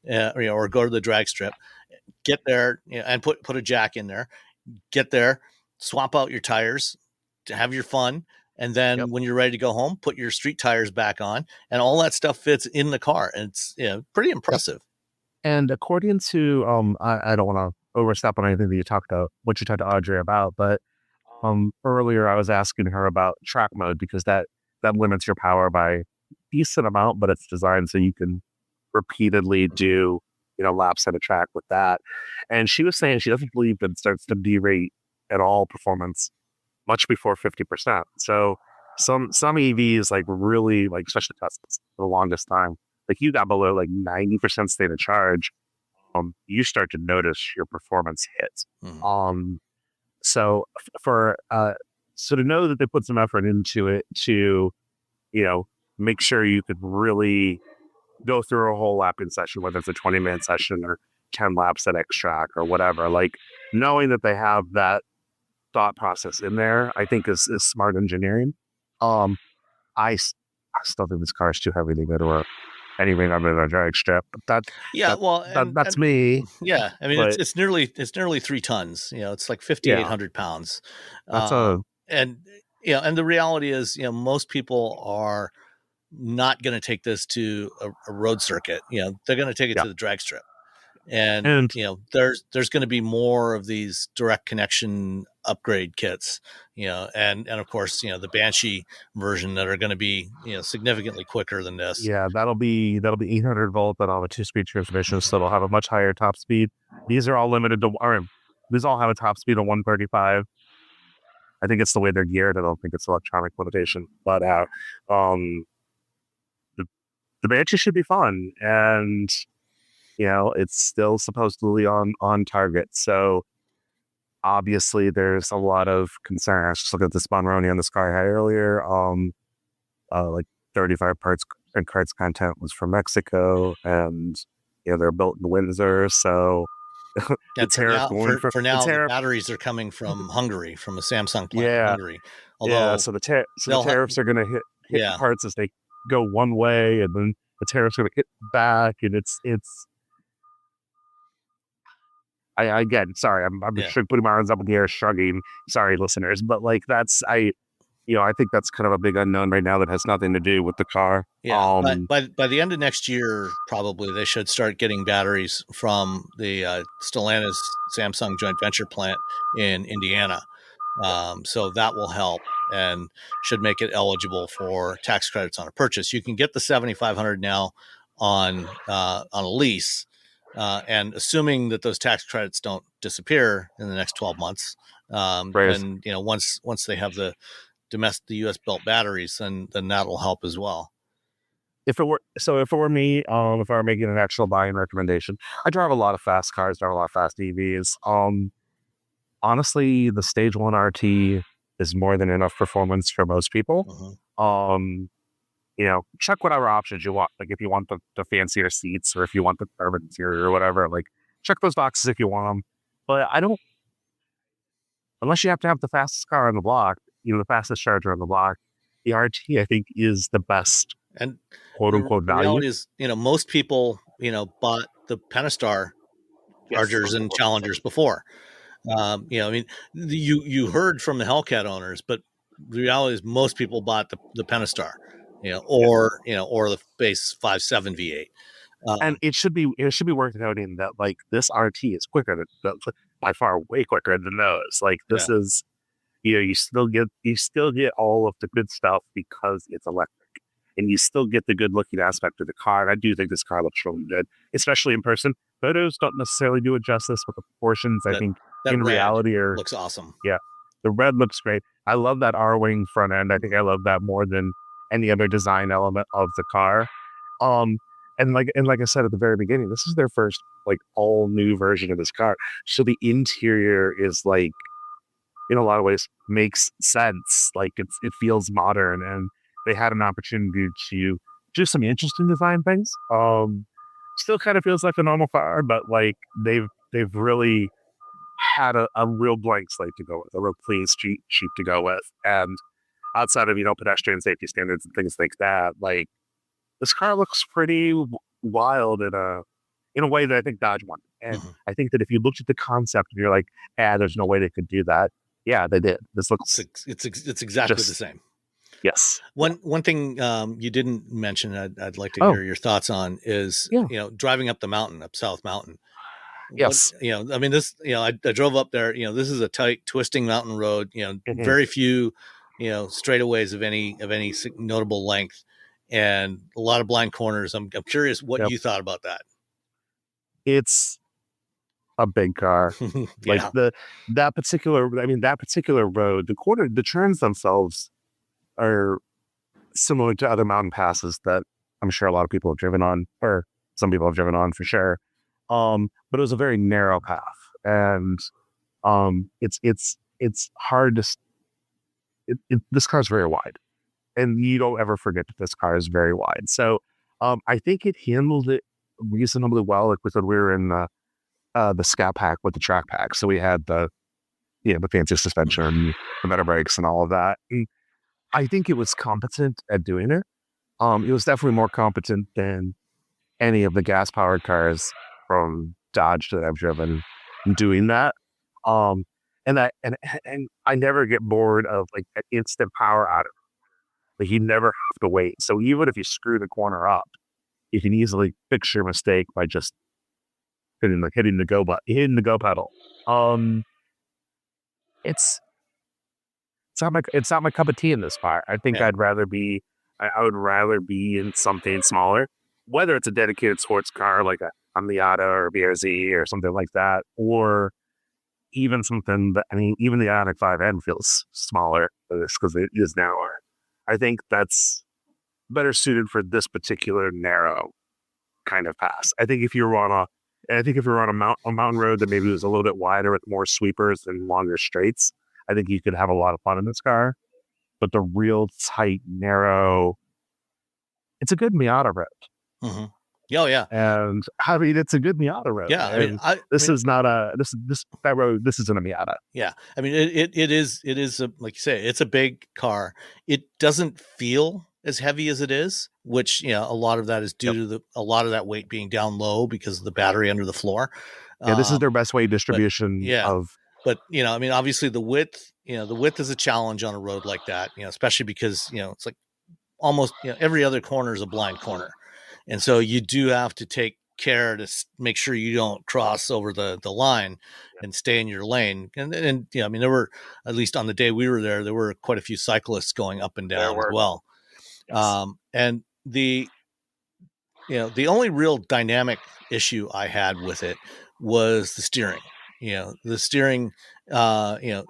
or go to the drag strip, get there, and put a jack in there, get there, swap out your tires to have your fun. And then when you're ready to go home, put your street tires back on, and all that stuff fits in the car. And it's pretty impressive. Yep. And according to, I don't want to overstep on anything that you talked to Audrey about, but earlier I was asking her about track mode because that limits your power by a decent amount, but it's designed so you can repeatedly do, laps at a track with that. And she was saying she doesn't believe that it starts to derate at all performance much before 50%. So some EVs, like, really, like, especially Teslas, for the longest time, like, you got below like 90% state of charge, you start to notice your performance hit. So to know that they put some effort into it to, make sure you could really go through a whole lapping session, whether it's a 20-minute session or 10 laps at X track or whatever, like, knowing that they have that thought process in there, I think is smart engineering. I still think this car is too heavy to go to anything other than a drag strip. But that's me. Yeah, I mean, it's nearly 3 tons. It's like 5,800 pounds. And the reality is, most people are not going to take this to a road circuit. They're going to take it to the drag strip. And there's going to be more of these direct connection upgrade kits, and of course, the Banshee version that are going to be, significantly quicker than this. Yeah, that'll be 800 volt, but on a 2-speed transmission, so it'll have a much higher top speed. These are all limited to, these all have a top speed of 135. I think it's the way they're geared. I don't think it's electronic limitation, but the Banshee should be fun. And It's still supposedly on target. So obviously there's a lot of concern. I just look at the Sponroni on the Sky High earlier. Like 35 parts and carts content was from Mexico, and they're built in Windsor. So the tariff going for now, the the tariff, batteries are coming from Hungary, from a Samsung plant in yeah, Hungary. Although So the tariffs are going to hit the parts as they go one way, and then the tariffs are going to hit back, and it's. Again, sorry, I'm putting my arms up in the air, shrugging. Sorry, listeners, but like I think that's kind of a big unknown right now that has nothing to do with the car. Yeah, but by the end of next year, probably they should start getting batteries from the Stellantis Samsung joint venture plant in Indiana. So that will help and should make it eligible for tax credits on a purchase. You can get the $7,500 now on a lease, and assuming that those tax credits don't disappear in the next 12 months, then once they have the U.S. built batteries, then that'll help as well. If it were me, if I were making an actual buying recommendation, I drive a lot of fast cars, drive a lot of fast EVs. Honestly, the Stage 1 RT is more than enough performance for most people. Check whatever options you want. Like if you want the fancier seats, or if you want the carbon interior or whatever, like check those boxes if you want them. But unless you have to have the fastest car on the block, the fastest charger on the block, the RT I think is the best and quote unquote value. The reality is, most people, bought the Pentastar Chargers and Challengers before. You heard from the Hellcat owners, but the reality is most people bought the Pentastar, or the base 5.7 V8. And it should be worth noting that like this RT is quicker than by far, way quicker than those. Like this is, you still get all of the good stuff because it's electric, and you still get the good looking aspect of the car. And I do think this car looks really good, especially in person. Photos don't necessarily do it justice with the proportions. I think in reality looks awesome. Yeah, the red looks great. I love that R-wing front end. I think I love that more than any other design element of the car. And like I said at the very beginning, this is their first like all new version of this car. So the interior is like, in a lot of ways, makes sense. Like it feels modern, and they had an opportunity to do some interesting design things. Still kind of feels like a normal car, but like they've really had a real blank slate to go with, a real clean sheet to go with. And outside of, pedestrian safety standards and things like that, like this car looks pretty wild in a way that I think Dodge wanted. And I think that if you looked at the concept and you're like, there's no way they could do that. Yeah, they did. This looks it's exactly the same. Yes. One thing you didn't mention, I'd like to hear your thoughts on is driving up the mountain, up South Mountain. Yes. I drove up there. This is a tight, twisting mountain road. Very few, straightaways of any notable length, and a lot of blind corners. I'm curious what you thought about that. It's a big car. Like that particular road, the turns themselves are similar to other mountain passes that I'm sure a lot of people have driven on, or some people have driven on for sure. But it was a very narrow path, and it's hard to. This car is very wide, and you don't ever forget that this car is very wide. So, I think it handled it reasonably well. Like when we were in the Scat Pack with the Track Pack, so we had the fancy suspension, the better brakes, and all of that. And I think it was competent at doing it. It was definitely more competent than any of the gas-powered cars from Dodge that I've driven doing that. And I never get bored of like an instant power out of it. Like you never have to wait. So even if you screw the corner up, you can easily fix your mistake by just hitting the go pedal. It's not my cup of tea in this car. I think I would rather be in something smaller, whether it's a dedicated sports car like a Miata or a BRZ or something like that, or even something that, even the Ioniq 5N feels smaller for this because it is narrower. I think that's better suited for this particular narrow kind of pass. I think if you were on a mountain road that maybe was a little bit wider with more sweepers and longer straights, I think you could have a lot of fun in this car. But the real tight, narrow, it's a good Miata road. Mm-hmm. Oh yeah, and I mean it's a good Miata road. Yeah, this isn't a Miata. Yeah, I mean it is like you say, it's a big car. It doesn't feel as heavy as it is, which a lot of that is due to a lot of that weight being down low because of the battery under the floor. Yeah, this is their best weight distribution. But I mean, obviously the width is a challenge on a road like that. Especially because it's like almost every other corner is a blind corner. And so you do have to take care to make sure you don't cross over the line and stay in your lane. And I mean, there were, at least on the day we were there were quite a few cyclists going up and down as well. Yes. And the only real dynamic issue I had with it was the steering. The steering,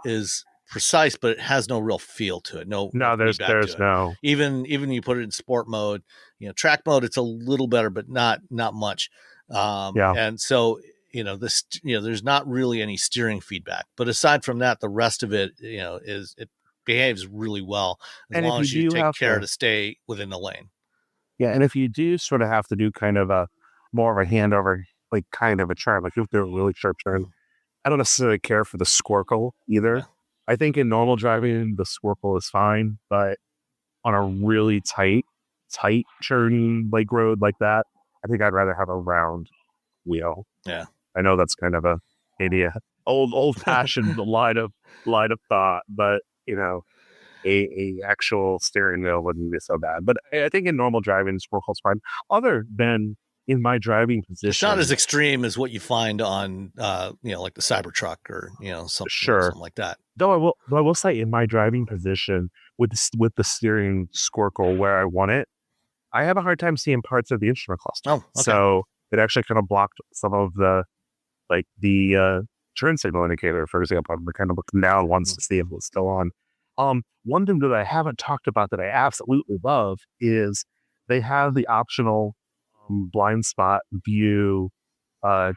is precise, but it has no real feel to it. There's no. Even you put it in sport mode, track mode, it's a little better, but not much. And so there's not really any steering feedback. But aside from that, the rest of it, it behaves really well as long as you take care to stay within the lane. Yeah, and if you do sort of have to do kind of a more of a handover, like kind of a turn, like if they're a really sharp turn, I don't necessarily care for the squircle either. Yeah. I think in normal driving, the squircle is fine, but on a really tight turning lake road like that, I think I'd rather have a round wheel. Yeah, I know that's kind of a idiot, old fashioned line of thought, but a actual steering wheel wouldn't be so bad. But I think in normal driving, squircle's fine. Other than in my driving position, it's not as extreme as what you find on like the Cybertruck or something like that. Though I will say in my driving position with the steering squircle where I want it, I have a hard time seeing parts of the instrument cluster. Oh, okay. So it actually kind of blocked some of the turn signal indicator, for example. I'm kind of looking down once to see if it was still on. One thing that I haven't talked about that I absolutely love is they have the optional blind spot view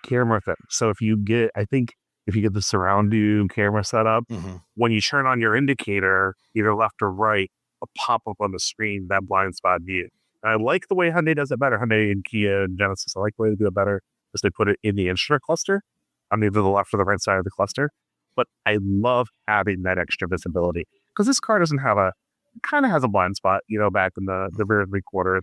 camera thing. So if you get the surround view camera set up, when you turn on your indicator, either left or right, a pop up on the screen, that blind spot view. And I like the way Hyundai does it better. Hyundai and Kia and Genesis, I like the way they do it better is they put it in the instrument cluster on either the left or the right side of the cluster. But I love having that extra visibility because this car kind of has a blind spot, back in the rear 3/4.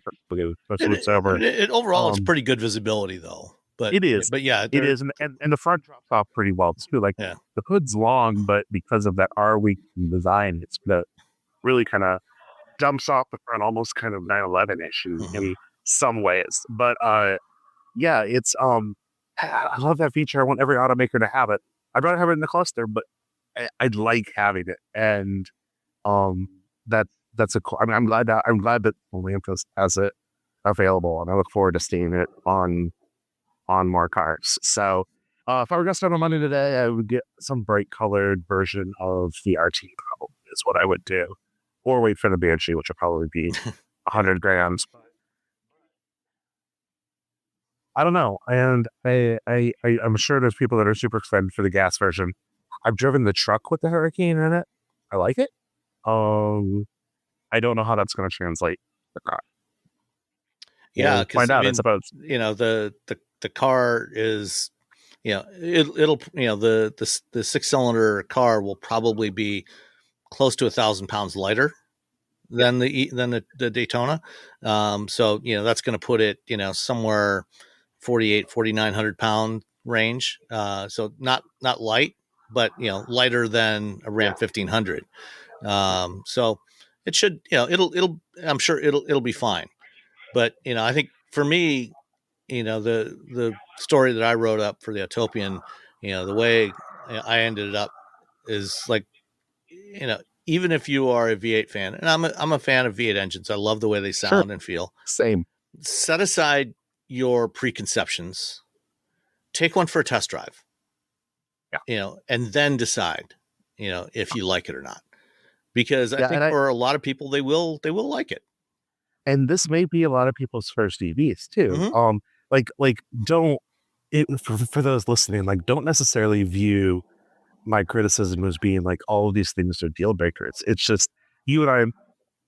It overall, it's pretty good visibility though. But it is. But yeah, it is, and the front drops off pretty well too. Like the hood's long, but because of that R-Week design, it's really kind of jumps off the front, almost kind of 911-ish in some ways. But it's I love that feature. I want every automaker to have it. I'd rather have it in the cluster, but I'd like having it, and that's a cool. I mean, I'm glad that Lamcos has it available, and I look forward to seeing it on more cars. So, if I were going to start on Monday today, I would get some bright colored version of the RT. Probably is what I would do, or wait for the Banshee, which would probably be 100 grams. I don't know, and I'm sure there's people that are super excited for the gas version. I've driven the truck with the Hurricane in it. I like it. I don't know how that's going to translate the car. Yeah, find out. I suppose the car is, it'll the 6-cylinder car will probably be close to 1,000 pounds lighter than the Daytona. So that's going to put it somewhere 4,900 pound range. So not light, but lighter than a Ram 1500. So it should, I'm sure it'll be fine. But I think for me, the story that I wrote up for the Utopian, the way I ended up is like, even if you are a V8 fan, and I'm a fan of V8 engines, I love the way they sound and feel. Same. Set aside your preconceptions, take one for a test drive, and then decide, if you like it or not. Because I think for a lot of people, they will like it. And this may be a lot of people's first EVs too. don't for those listening, like, don't necessarily view my criticism as being like all of these things are deal breakers. It's just you and I,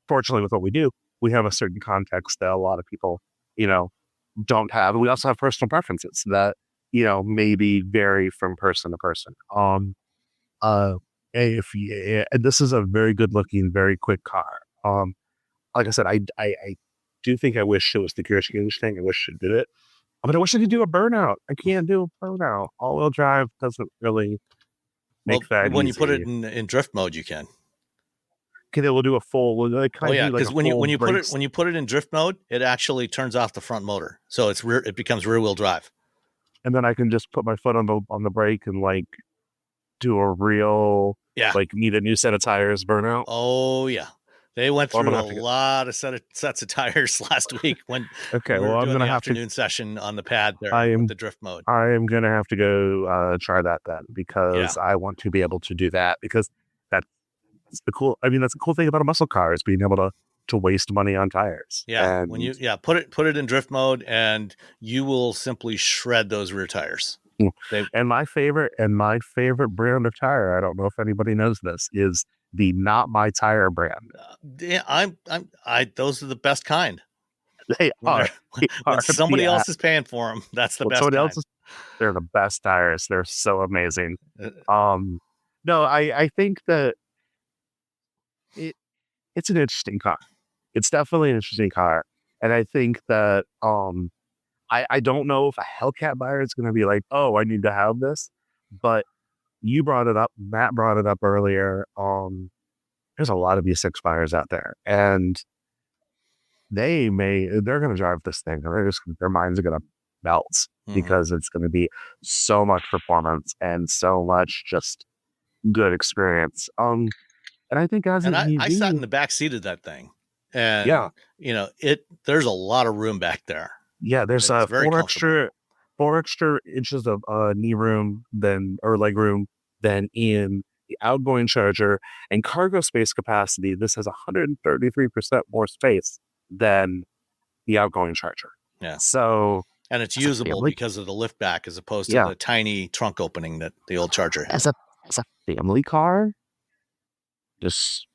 fortunately, with what we do, we have a certain context that a lot of people, don't have. And we also have personal preferences that, maybe vary from person to person. And this is a very good looking, very quick car. Like I said, I do think I wish it was the gear change thing. I wish it did it. But I wish I could do a burnout. I can't do a burnout. All-wheel drive doesn't really make that when easy. you put it in drift mode, you can. Okay, they will do a full. Because when you put it in drift mode, it actually turns off the front motor, so it becomes rear wheel drive. And then I can just put my foot on the brake and like do a real need a new set of tires burnout. Oh yeah, they went through a lot of sets of tires last week when we were doing the afternoon session on the pad there with the drift mode. I am gonna have to go try that then because I want to be able to do that because that's the cool. I mean, that's the cool thing about a muscle car is being able to waste money on tires. Yeah, and when you put it in drift mode, and you will simply shred those rear tires. And my favorite brand of tire, I don't know if anybody knows this, is the Not My Tire brand. Those are the best kind. They are. When somebody else is paying for them, that's the best kind. They're the best tires. They're so amazing. No, I think that it's an interesting car. It's definitely an interesting car. And I think that I don't know if a Hellcat buyer is going to be like, oh, I need to have this. But you brought it up. Matt brought it up earlier. There's a lot of V6 buyers out there. And they're going to drive this thing. Their minds are going to melt because it's going to be so much performance and so much just good experience. And I think I sat in the back seat of that thing, and there's a lot of room back there. Yeah, there's 4 extra inches of knee room or leg room than in the outgoing Charger, and cargo space capacity. This has 133% more space than the outgoing Charger. Yeah. So and it's usable because of the lift back as opposed to the tiny trunk opening that the old Charger had. As a family car. This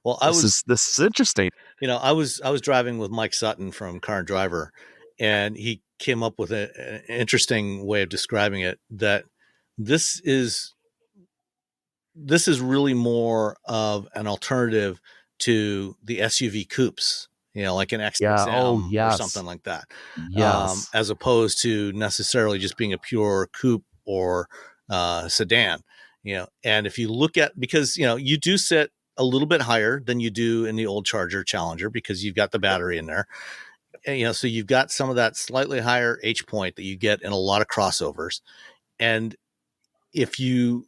is interesting. I was driving with Mike Sutton from Car and Driver, and he came up with an interesting way of describing it, that this is really more of an alternative to the SUV coupes, like an XXM or something like that. Yes. As opposed to necessarily just being a pure coupe or sedan. And if you look at, because, you do sit a little bit higher than you do in the old Charger Challenger because you've got the battery in there. And, so you've got some of that slightly higher H point that you get in a lot of crossovers. And if you,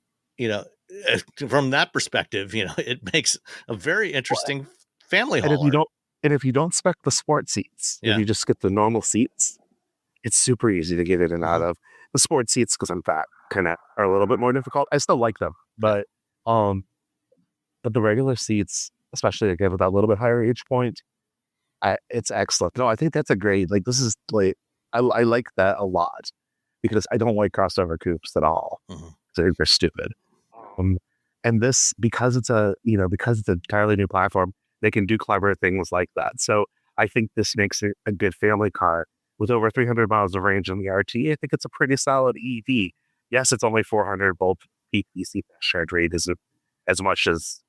from that perspective, it makes a very interesting family hauler. If you don't spec the sport seats, if you just get the normal seats, it's super easy to get in and out of. The sport seats, because I'm fat, are a little bit more difficult. I still like them, but the regular seats, especially again with that little bit higher H point, it's excellent. No, I think that's a great. This is I like that a lot because I don't like crossover coupes at all. They're stupid. And this because it's an entirely new platform, they can do clever things like that. So I think this makes it a good family car. With over 300 miles of range on the RT, I think it's a pretty solid EV. Yes, it's only 400 volt peak DC fast charge rate, isn't as much as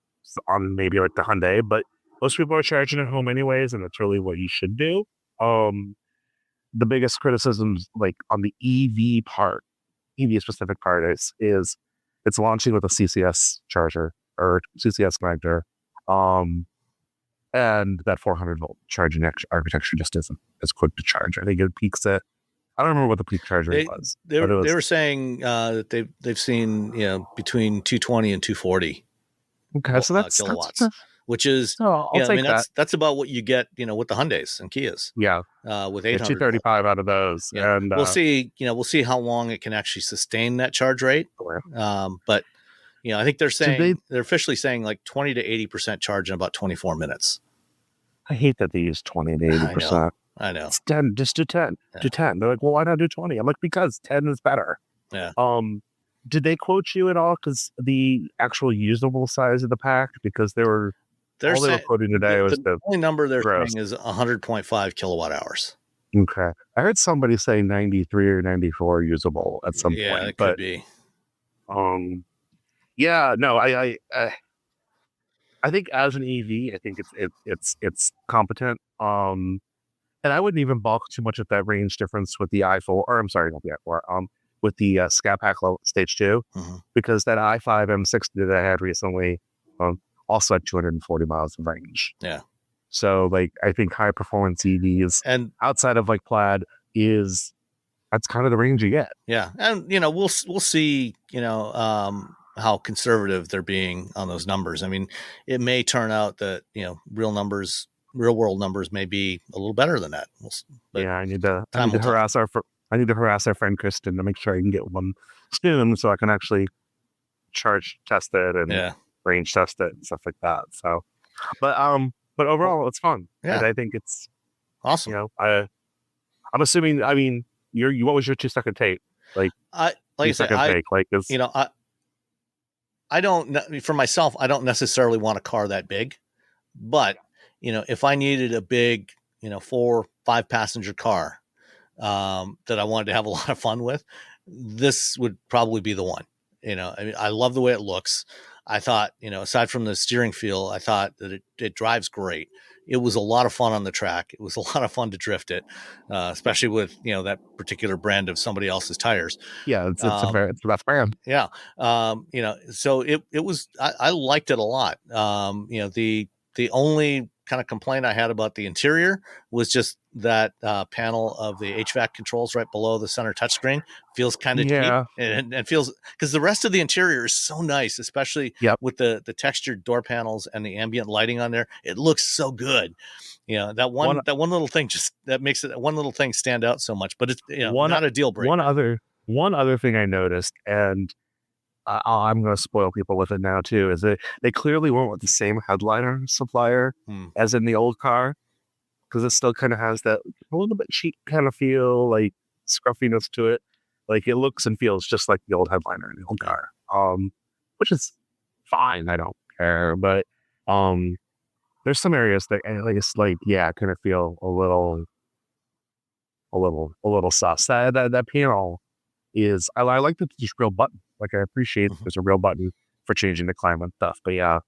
on maybe like the Hyundai, but most people are charging at home anyways, and that's really what you should do. The biggest criticisms, on the EV specific part, is it's launching with a CCS charger or CCS connector. And that 400 volt charging architecture just isn't as quick to charge. I think it peaks at, I don't remember what the peak charge rate was. They were saying that they've seen between 220 and 240. Okay, so that's kilowatts, which is that's about what you get with the Hyundais and Kias. Yeah, with 800 235 out of those. Yeah. And we'll see how long it can actually sustain that charge rate. But I think they're saying they're officially saying 20 to 80% charge in about 24 minutes. I hate that they use 20 to 80%. I know. It's 10, just do 10. Yeah. Do 10. They're like, well, why not do 20? I'm like, because 10 is better. Yeah. Did they quote you at all? Because the actual usable size of the pack, because they were quoting today was the only number they're saying is 100.5 kilowatt hours. Okay. I heard somebody say 93 or 94 usable at some point. Yeah, it could be. Yeah, no, I think as an EV, I think it's competent. And I wouldn't even balk too much at that range difference with the i4, or I'm sorry, not the i4, with the Scat Pack Stage 2, because that i5 M60 that I had recently also had 240 miles of range. Yeah. So like I think high performance EVs and outside of like Plaid that's kind of the range you get. Yeah. And we'll see, how conservative they're being on those numbers. I mean, it may turn out that, real world numbers may be a little better than that. Yeah, I need to harass our friend Kristen to make sure I can get one soon so I can actually charge test it and range test it and stuff like that. So, but overall it's fun. Yeah. And I think it's awesome. I'm assuming, I mean, what was your 2-second take? Like I said, I don't, for myself, I don't necessarily want a car that big, but if I needed a big, 4-5 passenger car, that I wanted to have a lot of fun with, this would probably be the one. I mean, I love the way it looks. I thought, aside from the steering feel, I thought that it drives great. It was a lot of fun on the track. It was a lot of fun to drift it, especially with, that particular brand of somebody else's tires. Yeah, it's the best brand. Yeah. So it was, I liked it a lot. The only kind of complaint I had about the interior was just that panel of the HVAC controls right below the center touchscreen feels kind of cheap, and feels, because the rest of the interior is so nice, especially with the textured door panels and the ambient lighting on there. It looks so good. That one little thing that makes it one little thing stand out so much, but it's not a deal breaker. One other thing I noticed, and I'm going to spoil people with it now too, is that they clearly went with the same headliner supplier as in the old car, because it still kind of has that a little bit cheap kind of feel, like scruffiness to it. Like it looks and feels just like the old headliner in the old car, which is fine. I don't care, but there's some areas that kind of feel a little sus. That panel is, I like that there's a real button. Like I appreciate there's a real button for changing the climate stuff. But yeah,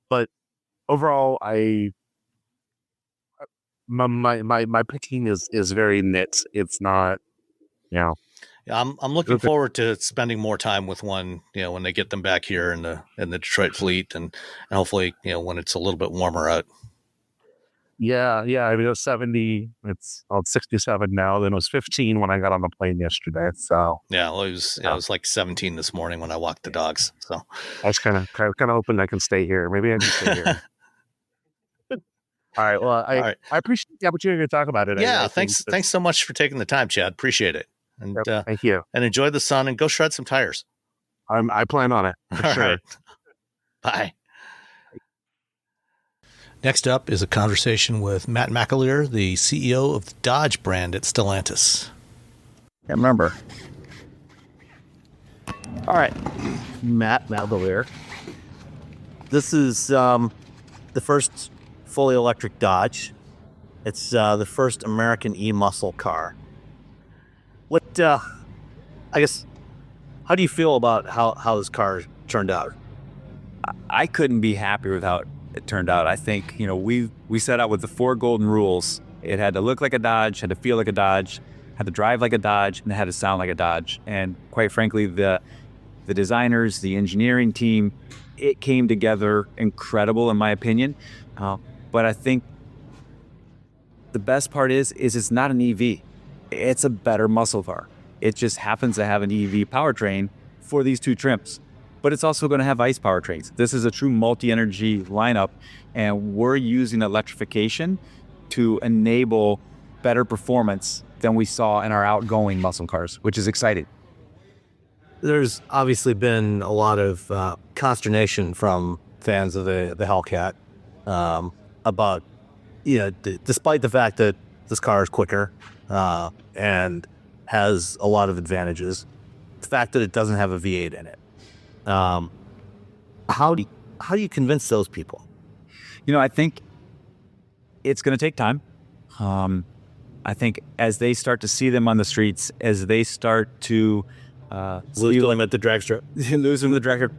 but overall, my picking is very knit. It's not, Yeah, I'm looking forward to spending more time with one, when they get them back here in the Detroit fleet, and hopefully, when it's a little bit warmer out. Yeah. I mean, it was 70. It's 67 now. Then it was 15 when I got on the plane yesterday. So yeah, well, it was like 17 this morning when I walked the dogs. So I was kind of hoping I can stay here. Maybe I can stay here. All right. Well, I appreciate the opportunity to talk about it. Yeah, thanks so much for taking the time, Chad. Appreciate it. And thank you. And enjoy the sun and go shred some tires. I plan on it for sure. Right. Bye. Next up is a conversation with Matt McAlear, the CEO of the Dodge brand at Stellantis. Can't remember. All right, Matt McAlear. This is the first fully electric Dodge. It's the first American e-muscle car. What, I guess, how do you feel about how this car turned out? I couldn't be happier with how it turned out. I think, we set out with the 4 golden rules. It had to look like a Dodge, had to feel like a Dodge, had to drive like a Dodge, and it had to sound like a Dodge. And quite frankly, the designers, the engineering team, it came together incredible in my opinion. But I think the best part is it's not an EV. It's a better muscle car. It just happens to have an EV powertrain for these 2 trims. But it's also going to have ICE powertrains. This is a true multi-energy lineup, and we're using electrification to enable better performance than we saw in our outgoing muscle cars, which is exciting. There's obviously been a lot of consternation from fans of the Hellcat about despite the fact that this car is quicker and has a lot of advantages, the fact that it doesn't have a V8 in it, how do you convince those people? I think it's going to take time. I think as they start to see them on the streets, as they start to lose them at the drag strip,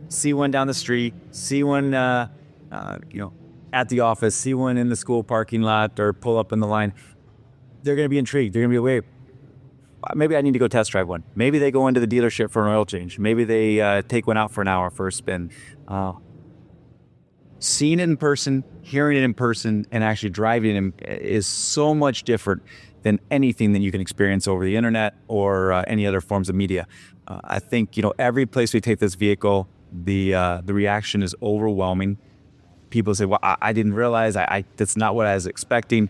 see one down the street, see one, at the office, see one in the school parking lot, or pull up in the line, they're going to be intrigued. They're going to be, wait, maybe I need to go test drive one. Maybe they go into the dealership for an oil change. Maybe they take one out for an hour for a spin. Seeing it in person, hearing it in person, and actually driving it is so much different than anything that you can experience over the internet or any other forms of media. I think, every place we take this vehicle, the reaction is overwhelming. People say, well, I didn't realize, that's not what I was expecting.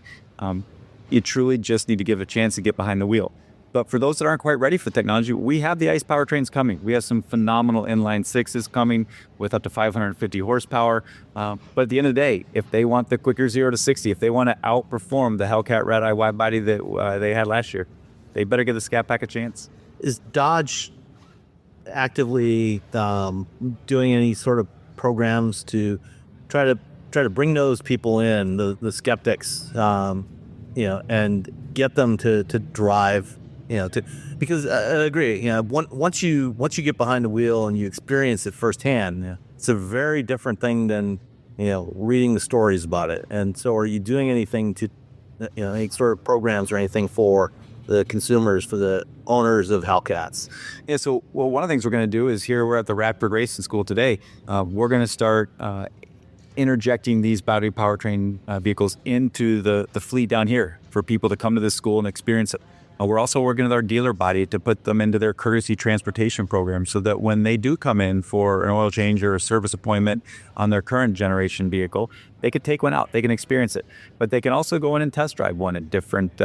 You truly just need to give a chance to get behind the wheel. But for those that aren't quite ready for the technology, we have the ICE powertrains coming. We have some phenomenal inline sixes coming with up to 550 horsepower. But at the end of the day, if they want the quicker 0 to 60, if they want to outperform the Hellcat Red Eye wide body that they had last year, they better give the Scat Pack a chance. Is Dodge actively doing any sort of programs to try to bring those people in, the skeptics, and get them to drive? Because I agree. Once you get behind the wheel and you experience it firsthand, it's a very different thing than reading the stories about it. And so, are you doing anything to, any sort of programs or anything for the consumers, for the owners of Hellcats? Yeah. So, one of the things we're going to do is, here we're at the Radford Racing School today. We're going to start interjecting these battery powertrain vehicles into the fleet down here for people to come to this school and experience it. We're also working with our dealer body to put them into their courtesy transportation program, so that when they do come in for an oil change or a service appointment on their current generation vehicle, they could take one out, they can experience it. But they can also go in and test drive one at different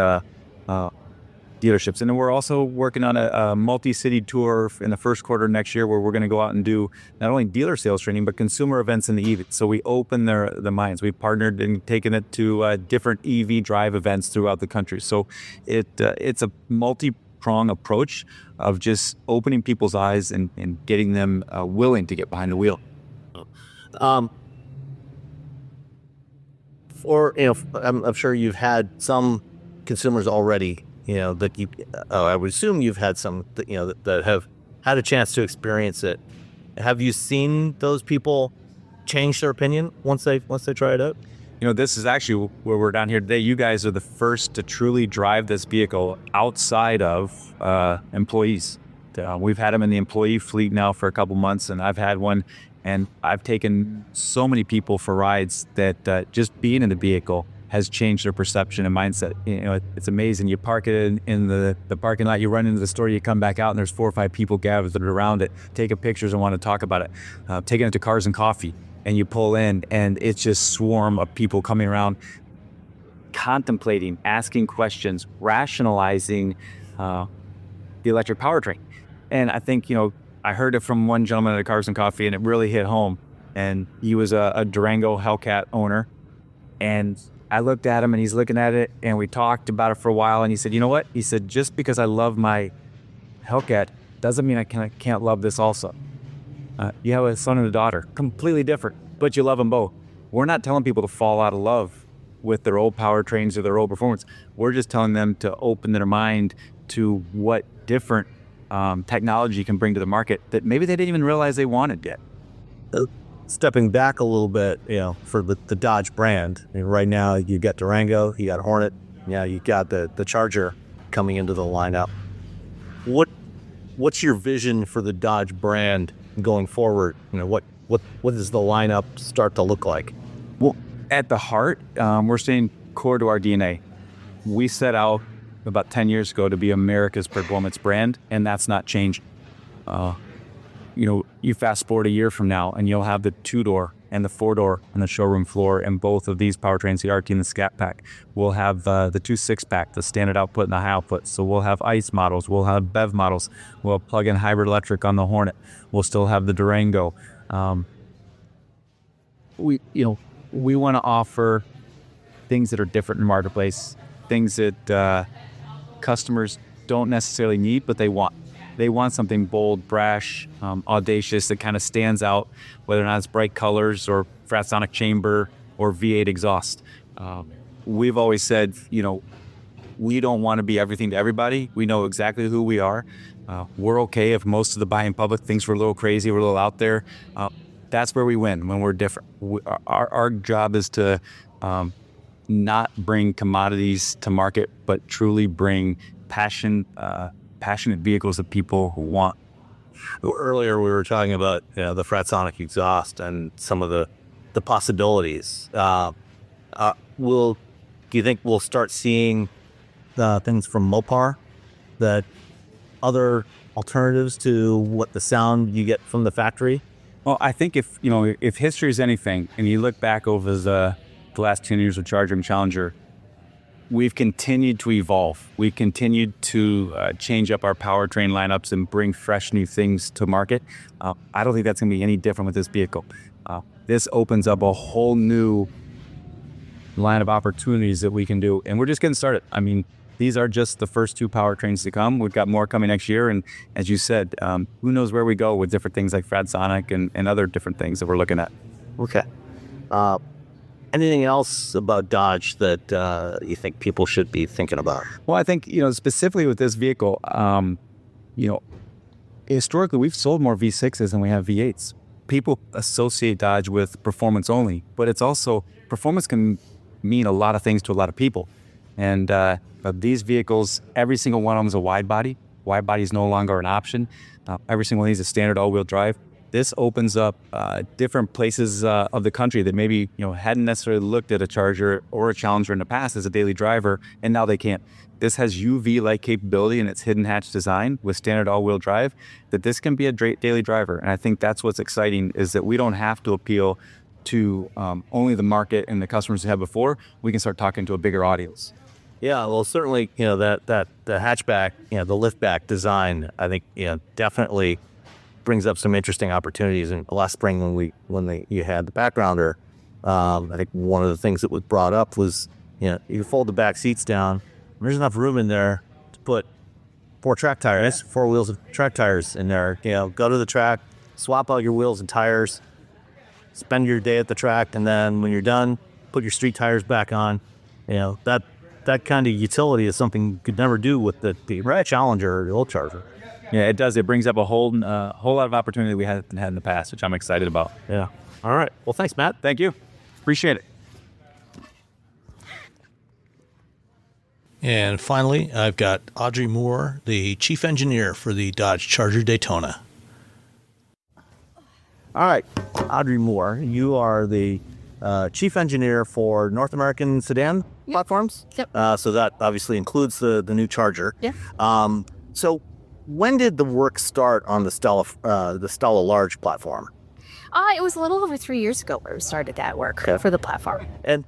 dealerships. And then we're also working on a multi-city tour in the first quarter next year, where we're going to go out and do not only dealer sales training, but consumer events in the EV. So we open the minds. We've partnered and taken it to different EV drive events throughout the country. So it's a multi-prong approach of just opening people's eyes and getting them willing to get behind the wheel. I'm sure you've had some consumers already, I would assume you've had some, that have had a chance to experience it. Have you seen those people change their opinion once they try it out? This is actually where we're down here today. You guys are the first to truly drive this vehicle outside of employees. We've had them in the employee fleet now for a couple months, and I've had one, and I've taken so many people for rides that just being in the vehicle has changed their perception and mindset. It's amazing. You park it in the parking lot, you run into the store, you come back out, and there's 4 or 5 people gathered around it, taking pictures and want to talk about it. Taking it to Cars and Coffee, and you pull in, and it's just swarm of people coming around, contemplating, asking questions, rationalizing the electric powertrain. And I think, I heard it from one gentleman at Cars and Coffee, and it really hit home. And he was a Durango Hellcat owner, and I looked at him, and he's looking at it, and we talked about it for a while, and he said, you know what? He said, just because I love my Hellcat doesn't mean I can't love this also. You have a son and a daughter, completely different, but you love them both. We're not telling people to fall out of love with their old powertrains or their old performance. We're just telling them to open their mind to what different technology can bring to the market that maybe they didn't even realize they wanted yet. Stepping back a little bit, for the Dodge brand. Right now, you got Durango, you got Hornet, you got the Charger coming into the lineup. What's your vision for the Dodge brand going forward? What does the lineup start to look like? Well, at the heart, we're staying core to our DNA. We set out about 10 years ago to be America's performance brand, and that's not changed. You fast forward a year from now, and you'll have the 2-door and the 4-door on the showroom floor, and both of these powertrains, the RT and the Scat Pack. We'll have the 2 6-pack, the standard output and the high output. So we'll have ICE models, we'll have BEV models, we'll have plug-in hybrid electric on the Hornet. We'll still have the Durango. We want to offer things that are different in the marketplace, things that customers don't necessarily need, but they want. They want something bold, brash, audacious that kind of stands out, whether or not it's bright colors or Fratsonic chamber or V8 exhaust. We've always said, we don't want to be everything to everybody. We know exactly who we are. We're okay if most of the buying public thinks we're a little crazy, we're a little out there. That's where we win, when we're different. Our job is to not bring commodities to market, but truly bring passionate vehicles that people want. Earlier we were talking about the Fratsonic exhaust and some of the possibilities. Do you think we'll start seeing things from Mopar, that other alternatives to what the sound you get from the factory? Well, I think if history is anything, and you look back over the last 10 years of Charger and Challenger, we've continued to evolve. We've continued to change up our powertrain lineups and bring fresh new things to market. I don't think that's going to be any different with this vehicle. This opens up a whole new line of opportunities that we can do, and we're just getting started. I mean, these are just the first two powertrains to come. We've got more coming next year, and as you said, who knows where we go with different things like Fratsonic and other different things that we're looking at. Okay. Anything else about Dodge that you think people should be thinking about? Well, I think, specifically with this vehicle, historically we've sold more V6s than we have V8s. People associate Dodge with performance only, but it's also, performance can mean a lot of things to a lot of people. And these vehicles, every single one of them is a wide body. Wide body is no longer an option. Every single one of these is standard all-wheel drive. This opens up different places of the country that maybe hadn't necessarily looked at a Charger or a Challenger in the past as a daily driver, and now they can. This has UV-like capability in its hidden hatch design with standard all-wheel drive, that this can be a daily driver. And I think that's what's exciting, is that we don't have to appeal to only the market and the customers we had before. We can start talking to a bigger audience. Yeah, well, certainly, that the hatchback, the liftback design, I think, definitely brings up some interesting opportunities. And last spring when you had the backgrounder, I think one of the things that was brought up was, you fold the back seats down, there's enough room in there to put 4 track tires, 4 wheels of track tires in there. Go to the track, swap out your wheels and tires, spend your day at the track, and then when you're done, put your street tires back on. That kind of utility is something you could never do with the Challenger or the old Charger. Yeah, it does. It brings up a whole lot of opportunity we haven't had in the past, which I'm excited about. Yeah. All right. Well, thanks, Matt. Thank you. Appreciate it. And finally, I've got Audrey Moore, the chief engineer for the Dodge Charger Daytona. All right. Audrey Moore, you are the chief engineer for North American sedan platforms. Yep. So that obviously includes the new Charger. Yeah. So when did the work start on the Stella Large platform? It was a little over 3 years ago where we started that work for the platform. And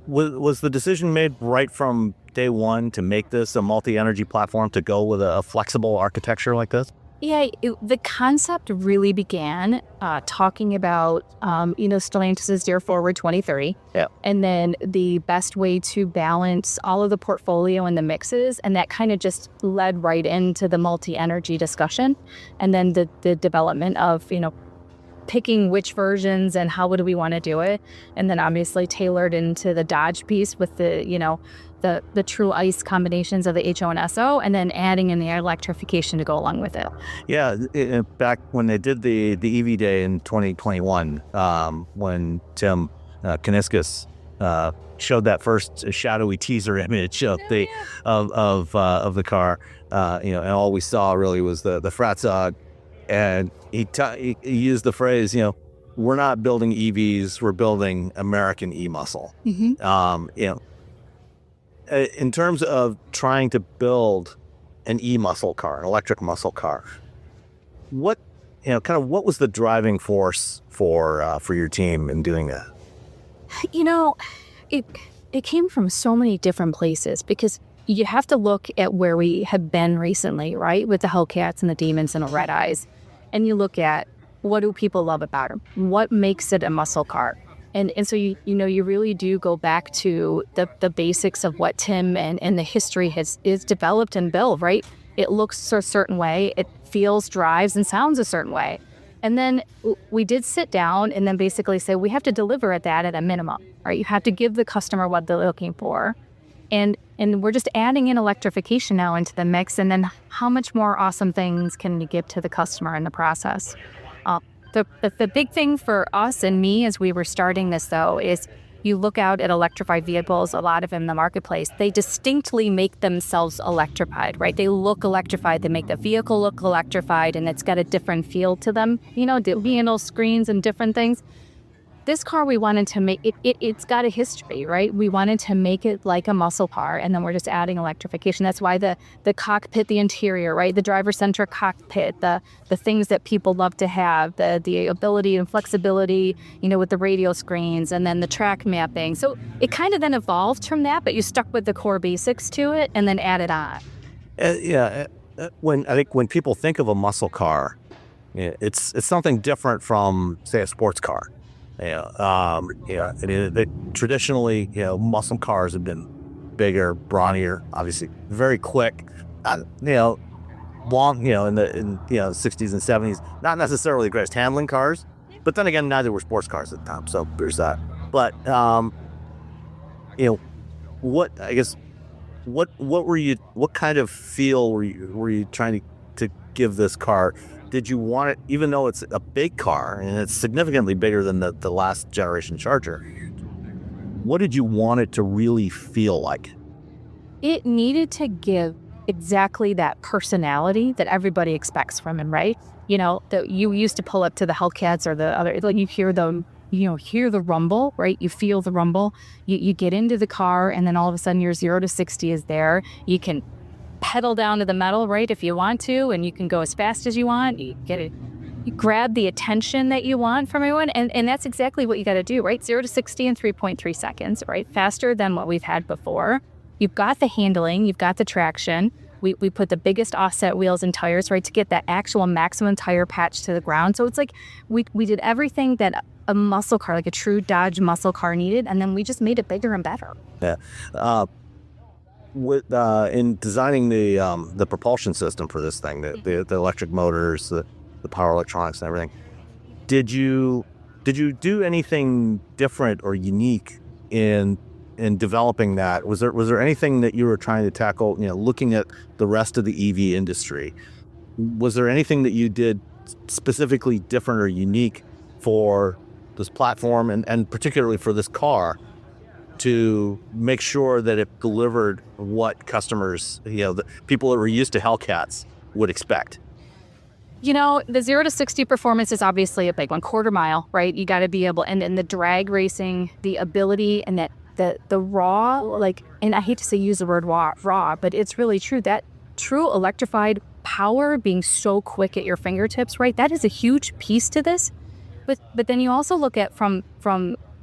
was the decision made right from day one to make this a multi-energy platform, to go with a flexible architecture like this? Yeah, the concept really began talking about, Stellantis' Dare Forward 2030. Yeah. And then the best way to balance all of the portfolio and the mixes. And that kind of just led right into the multi-energy discussion. And then the development of, picking which versions and how would we want to do it. And then obviously tailored into the Dodge piece with the true ICE combinations of the HO and SO, and then adding in the electrification to go along with it. Yeah, back when they did the EV Day in 2021, when Tim Kuniskis showed that first shadowy teaser image of the car, and all we saw really was the Fratzog, and he used the phrase, we're not building EVs, we're building American e-muscle. Mm-hmm. In terms of trying to build an e-muscle car, an electric muscle car, what was the driving force for your team in doing that? It came from so many different places, because you have to look at where we have been recently, right? With the Hellcats and the Demons and the Red Eyes. And you look at, what do people love about them? What makes it a muscle car? And so you really do go back to the basics of what Tim and the history is developed and built, right? It looks a certain way, it feels, drives, and sounds a certain way. And then we did sit down and then basically say, we have to deliver at a minimum, right? You have to give the customer what they're looking for. And we're just adding in electrification now into the mix. And then how much more awesome things can you give to the customer in the process? The big thing for us and me as we were starting this, though, is you look out at electrified vehicles, a lot of them in the marketplace, they distinctly make themselves electrified, right? They look electrified. They make the vehicle look electrified, and it's got a different feel to them, the panel screens and different things. This car, we wanted to make it's got a history, right? We wanted to make it like a muscle car, and then we're just adding electrification. That's why the cockpit, the interior, right? The driver-centric cockpit, the things that people love to have, the ability and flexibility, with the radio screens, and then the track mapping. So it kind of then evolved from that, but you stuck with the core basics to it and then added on. When people think of a muscle car, it's something different from, say, a sports car. Traditionally, muscle cars have been bigger, brawnier, obviously very quick, long, in the 60s and 70s, not necessarily the greatest handling cars, but then again, neither were sports cars at the time, so there's that. But, what kind of feel were you trying to give this car? Did you want it, even though it's a big car and it's significantly bigger than the last generation Charger, what did you want it to really feel like? It needed to give exactly that personality that everybody expects from him, right? That you used to pull up to the Hellcats or the other, like you hear them, hear the rumble, right? You feel the rumble. You get into the car, and then all of a sudden your 0 to 60 is there. You can pedal down to the metal, right, if you want to, and you can go as fast as you want. You grab the attention that you want from everyone, and that's exactly what you got to do, right? 0 to 60 in 3.3 seconds, right? Faster than what we've had before. You've got the handling, you've got the traction. We put the biggest offset wheels and tires, right, to get that actual maximum tire patch to the ground. So it's like we did everything that a muscle car, like a true Dodge muscle car, needed, and then we just made it bigger and better. Yeah. In designing the propulsion system for this thing, the electric motors, the power electronics and everything, did you do anything different or unique in developing that? Was there anything that you were trying to tackle, looking at the rest of the EV industry? Was there anything that you did specifically different or unique for this platform and particularly for this car, to make sure that it delivered what customers, the people that were used to Hellcats would expect? The 0 to 60 performance is obviously a big one. Quarter mile, right? You got to be able, and the drag racing, the ability, and that the raw, and I hate to say use the word raw, but it's really true. That true electrified power being so quick at your fingertips, right? That is a huge piece to this. But then you also look at from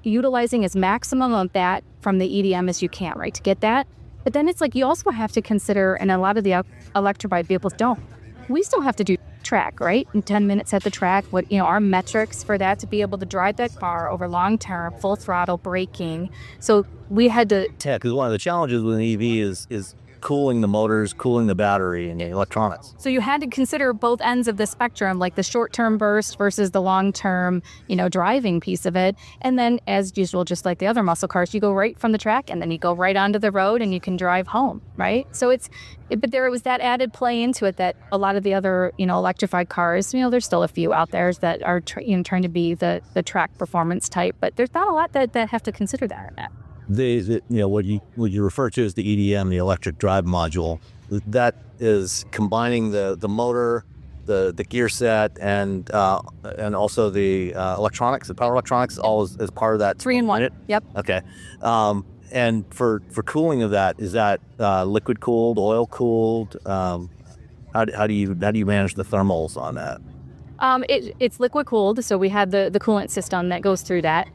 utilizing as maximum of that from the EDM as you can, right, to get that. But then it's like you also have to consider, and a lot of the electrified vehicles don't, we still have to do track, right? In 10 minutes at the track, our metrics for that to be able to drive that car over long term, full throttle braking. So we had to... Yeah, because one of the challenges with an EV is cooling the motors, cooling the battery, and the electronics. So you had to consider both ends of the spectrum, like the short-term burst versus the long-term, driving piece of it. And then, as usual, just like the other muscle cars, you go right from the track, and then you go right onto the road, and you can drive home, right? So but there was that added play into it that a lot of the other, electrified cars, there's still a few out there that are trying to be the track performance type, but there's not a lot that have to consider that. What you refer to as the EDM, the electric drive module, that is combining the motor, the gear set, and also the electronics, the power electronics, all as part of that. 3-in-1. Yep. Okay. And for cooling of that, is that liquid cooled, oil cooled? How do you manage the thermals on that? It's liquid cooled, so we have the coolant system that goes through that.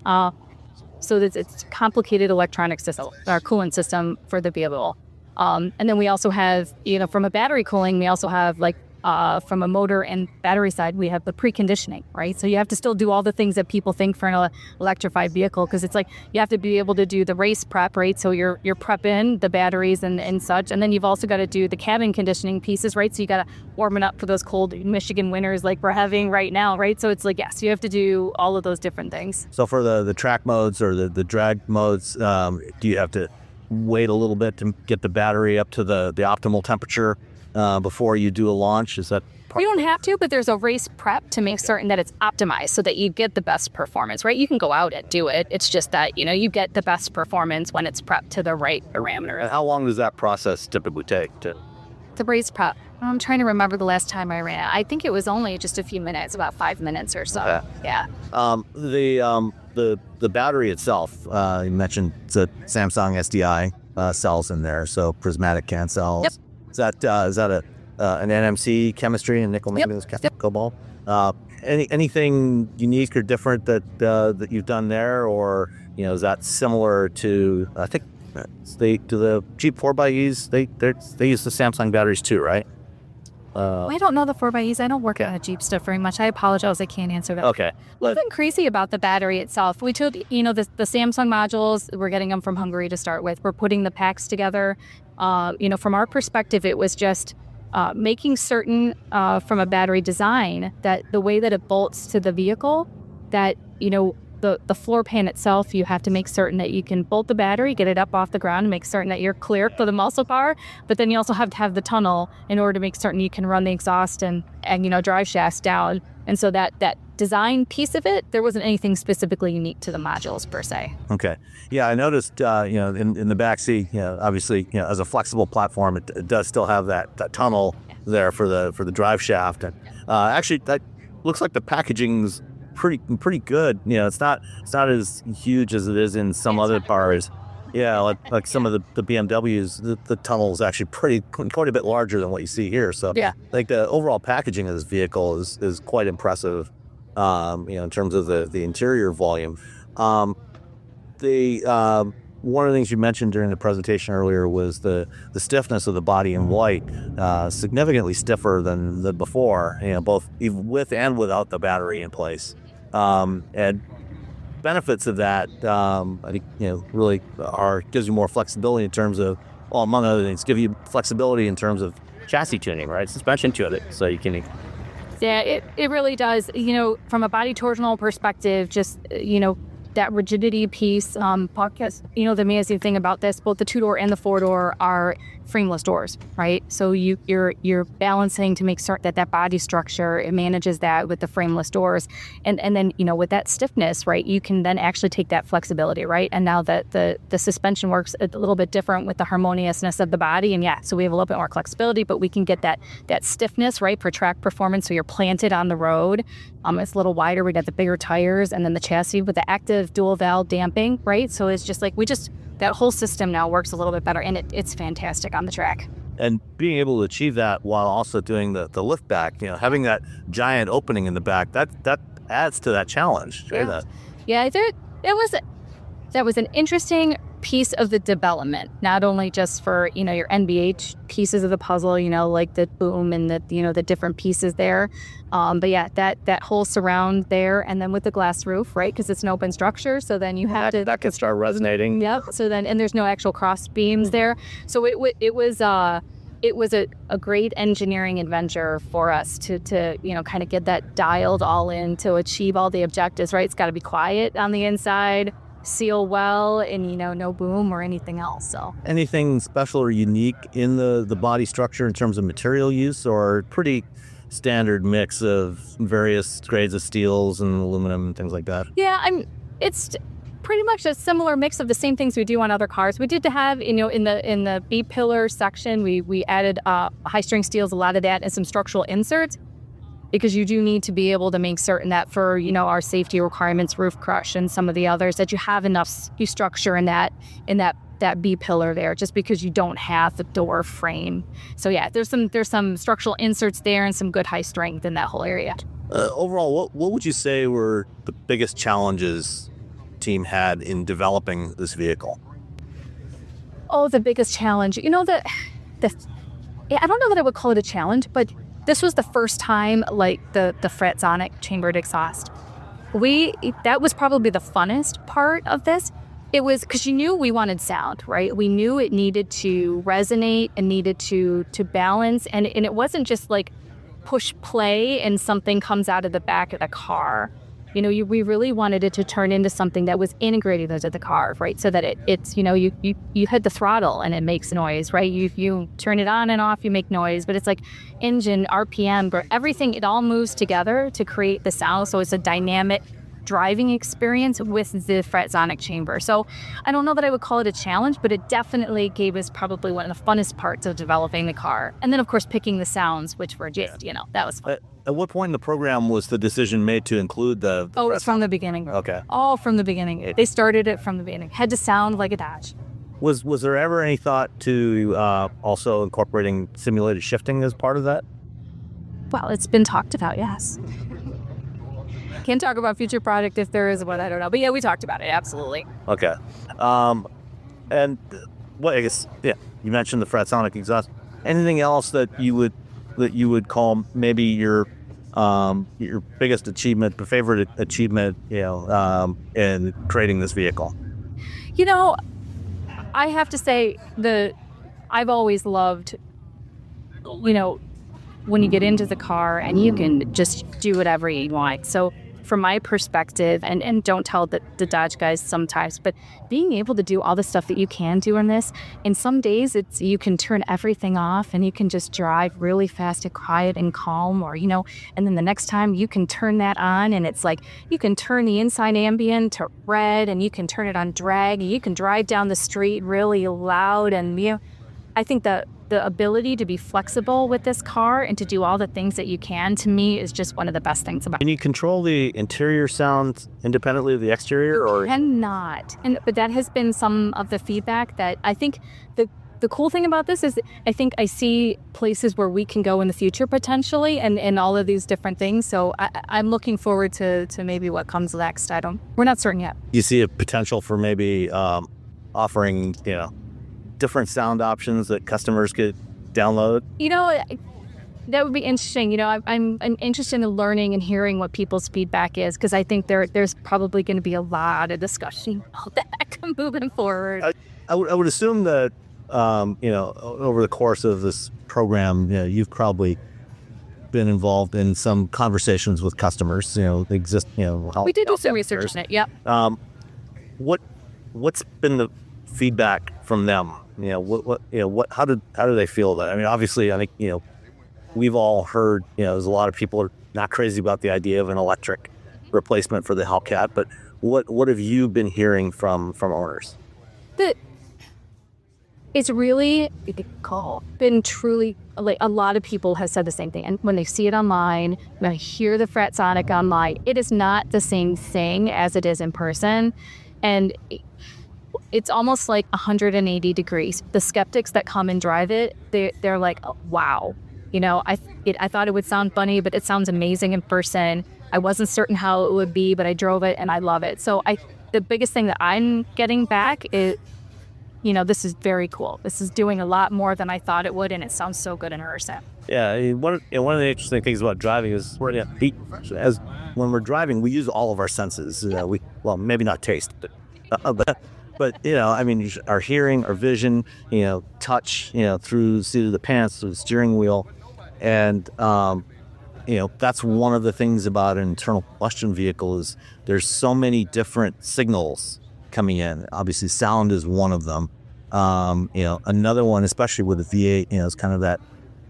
So it's complicated electronic system, our coolant system for the vehicle. And then we also have, from a battery cooling, we also have from a motor and battery side, we have the preconditioning, right? So you have to still do all the things that people think for an electrified vehicle, because it's like you have to be able to do the race prep, right? So you're prepping the batteries and such, and then you've also got to do the cabin conditioning pieces, right? So you got to warm it up for those cold Michigan winters like we're having right now, right? So it's like, yes, you have to do all of those different things. So for the track modes or the drag modes, do you have to wait a little bit to get the battery up to the optimal temperature before you do a launch? Is that You don't have to, but there's a race prep to make certain that it's optimized so that you get the best performance, right? You can go out and do it. It's just that, you get the best performance when it's prepped to the right parameter. And how long does that process typically take? The race prep. I'm trying to remember the last time I ran. I think it was only just a few minutes, about 5 minutes or so. Okay. Yeah. The battery itself, you mentioned the Samsung SDI cells in there, so prismatic can cells. Yep. Is that an NMC chemistry and nickel manganese cobalt? Anything unique or different that you've done there, or is that similar to? I think the Jeep 4xEs. They use the Samsung batteries too, right? I don't know the 4xEs. I don't work on the Jeep stuff very much. I apologize. I can't answer that. Okay. What's been crazy about the battery itself, we took, the Samsung modules, we're getting them from Hungary to start with. We're putting the packs together. From our perspective, it was just making certain from a battery design that the way that it bolts to the vehicle, that, the floor pan itself, you have to make certain that you can bolt the battery, get it up off the ground, and make certain that you're clear for the muscle car. But then you also have to have the tunnel in order to make certain you can run the exhaust and drive shafts down. And so that design piece of it, there wasn't anything specifically unique to the modules per se. Okay. Yeah, I noticed, in the back seat, obviously, as a flexible platform, it does still have that tunnel there for the drive shaft. And actually, that looks like the packaging's pretty good. It's not as huge as it is in some other cars. Yeah, like some of the BMWs, the tunnel is actually quite a bit larger than what you see here. So yeah, like the overall packaging of this vehicle is quite impressive. In terms of the interior volume. One of the things you mentioned during the presentation earlier was the stiffness of the body in white, significantly stiffer than before, both with and without the battery in place. And benefits of that, I think, really gives you more flexibility in terms of, well, among other things, give you flexibility in terms of chassis tuning, right? Suspension tuning, so you can. Yeah, it really does. From a body torsional perspective, just, that rigidity piece, podcast, the amazing thing about this, both the 2-door and the 4-door are frameless doors, right? So you're balancing to make certain that body structure, it manages that with the frameless doors. And then, with that stiffness, right, you can then actually take that flexibility, right? And now that the suspension works a little bit different with the harmoniousness of the body. And yeah, so we have a little bit more flexibility, but we can get that stiffness, right, for track performance. So you're planted on the road. It's a little wider. We got the bigger tires, and then the chassis with the active dual valve damping, right? So it's just like that whole system now works a little bit better, and it's fantastic on the track. And being able to achieve that while also doing the lift back, having that giant opening in the back, that adds to that challenge. Yeah, that was an interesting piece of the development, not only just for, your NVH pieces of the puzzle, like the boom and the different pieces there. But yeah, that whole surround there, and then with the glass roof, right? Because it's an open structure. So then you have that can start resonating. Yep. So then, and there's no actual cross beams there. So it was a great engineering adventure for us to kind of get that dialed all in to achieve all the objectives, right? It's got to be quiet on the inside, seal well, and no boom or anything else. So anything special or unique in the body structure in terms of material use, or pretty standard mix of various grades of steels and aluminum and things like that? Yeah, it's pretty much a similar mix of the same things we do on other cars. We did to have, in the B pillar section, we added high strength steels, a lot of that, and some structural inserts, because you do need to be able to make certain that for, our safety requirements, roof crush and some of the others, that you have enough structure in that B pillar there, just because you don't have the door frame. So yeah, there's some structural inserts there and some good high strength in that whole area. Overall, what would you say were the biggest challenges team had in developing this vehicle? Oh, the biggest challenge, I don't know that I would call it a challenge, but this was the first time, like the Fretzonic chambered exhaust. That was probably the funnest part of this. It was because you knew we wanted sound, right? We knew it needed to resonate and needed to balance. And it wasn't just like push play and something comes out of the back of the car. We really wanted it to turn into something that was integrated into the car, right? So that it's you hit the throttle and it makes noise, right? You turn it on and off, you make noise, but it's like engine, RPM, everything, it all moves together to create the sound. So it's a dynamic driving experience with the Fretzonic chamber. So I don't know that I would call it a challenge, but it definitely gave us probably one of the funnest parts of developing the car. And then of course picking the sounds, which were just, that was fun. At what point in the program was the decision made to include the it's from the beginning. Okay. All from the beginning. They started it from the beginning. Had to sound like a Dodge. Was there ever any thought to also incorporating simulated shifting as part of that? Well, it's been talked about, yes. Can't talk about future product if there is one, I don't know. But yeah, we talked about it, absolutely. Okay. And what, I guess, yeah, you mentioned the Fretzonic exhaust. Anything else that you would call maybe your biggest achievement, favorite achievement, in creating this vehicle? I have to say I've always loved, when you get into the car and you can just do whatever you want. So from my perspective, and don't tell the Dodge guys sometimes, but being able to do all the stuff that you can do in this, and some days you can turn everything off and you can just drive really fast and quiet and calm, or, and then the next time you can turn that on and it's like, you can turn the inside ambient to red and you can turn it on drag and you can drive down the street really loud. And, I think that the ability to be flexible with this car and to do all the things that you can, to me, is just one of the best things about it. Can you control the interior sound independently of the exterior? Or cannot. But that has been some of the feedback that I think the cool thing about this is I think I see places where we can go in the future potentially and all of these different things. So I'm looking forward to maybe what comes next. We're not certain yet. You see a potential for maybe offering, different sound options that customers could download? That would be interesting. I'm interested in learning and hearing what people's feedback is, because I think there's probably going to be a lot of discussion about that moving forward. I would assume that, over the course of this program, you've probably been involved in some conversations with customers, we did do some research on it. Yep. What's been the feedback from them? How do they feel that? I mean, obviously, I think, we've all heard, there's a lot of people are not crazy about the idea of an electric replacement for the Hellcat, but what have you been hearing from owners? It's really been truly, like, a lot of people have said the same thing. And when they see it online, when I hear the Fretzonic online, it is not the same thing as it is in person. And it's almost like 180 degrees. The skeptics that come and drive it, they're like, oh, wow. I thought it would sound funny, but it sounds amazing in person. I wasn't certain how it would be, but I drove it and I love it. So the biggest thing that I'm getting back is, this is very cool. This is doing a lot more than I thought it would, and it sounds so good in person. Yeah, one of the interesting things about driving is when we're driving, we use all of our senses. Maybe not taste, but our hearing, our vision, touch, through the seat of the pants, through the steering wheel, and that's one of the things about an internal combustion vehicle is there's so many different signals coming in. Obviously, sound is one of them. Another one, especially with the V8, is kind of that.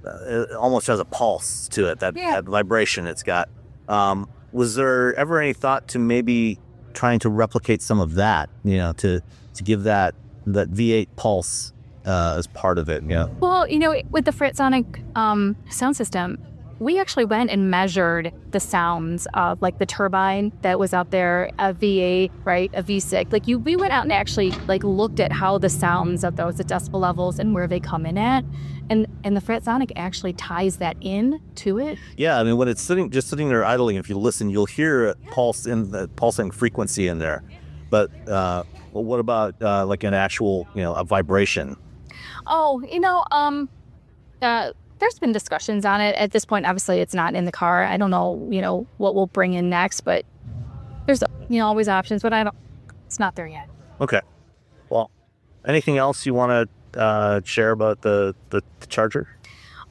It almost has a pulse to it, that vibration it's got. Was there ever any thought to maybe trying to replicate some of that, to give that V8 pulse as part of it? Yeah. Well, with the Fretzonic sound system, we actually went and measured the sounds of, like, the turbine that was out there, a V8, right, a V6. We went out and actually, looked at how the sounds of those, the decibel levels and where they come in at. And the Fretzonic actually ties that in to it. Yeah, I mean, when it's sitting there idling, if you listen, you'll hear a pulse in the pulsing frequency in there. But what about like an actual, a vibration? Oh, there's been discussions on it. At this point, obviously, it's not in the car. I don't know, what we'll bring in next, but there's, always options, but it's not there yet. Okay. Well, anything else you want to share about the Charger?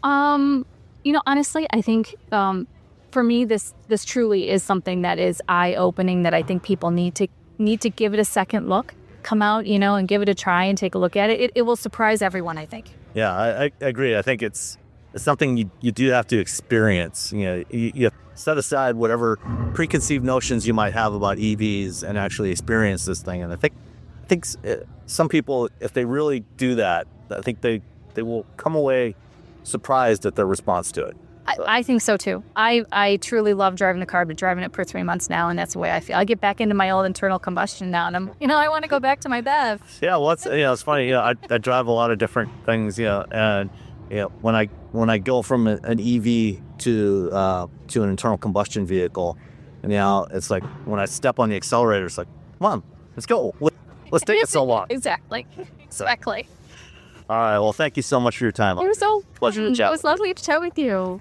Honestly, I think for me, this truly is something that is eye-opening, that I think people need to give it a second look, come out, and give it a try and take a look at it. It will surprise everyone, I think. Yeah, I agree. I think it's something you do have to experience. You set aside whatever preconceived notions you might have about EVs and actually experience this thing. And I think some people, if they really do that, I think they will come away surprised at their response to it. I think so too. I truly love driving the car. I've been driving it for 3 months now, and that's the way I feel. I get back into my old internal combustion now, and I want to go back to my BEV. Yeah, well, it's funny. I drive a lot of different things. And when I go from an EV to an internal combustion vehicle, and it's like when I step on the accelerator, it's like, come on, let's go. Let's take it so long. Exactly. All right. Well, thank you so much for your time. It was so pleasure to chat. It was lovely to chat with you.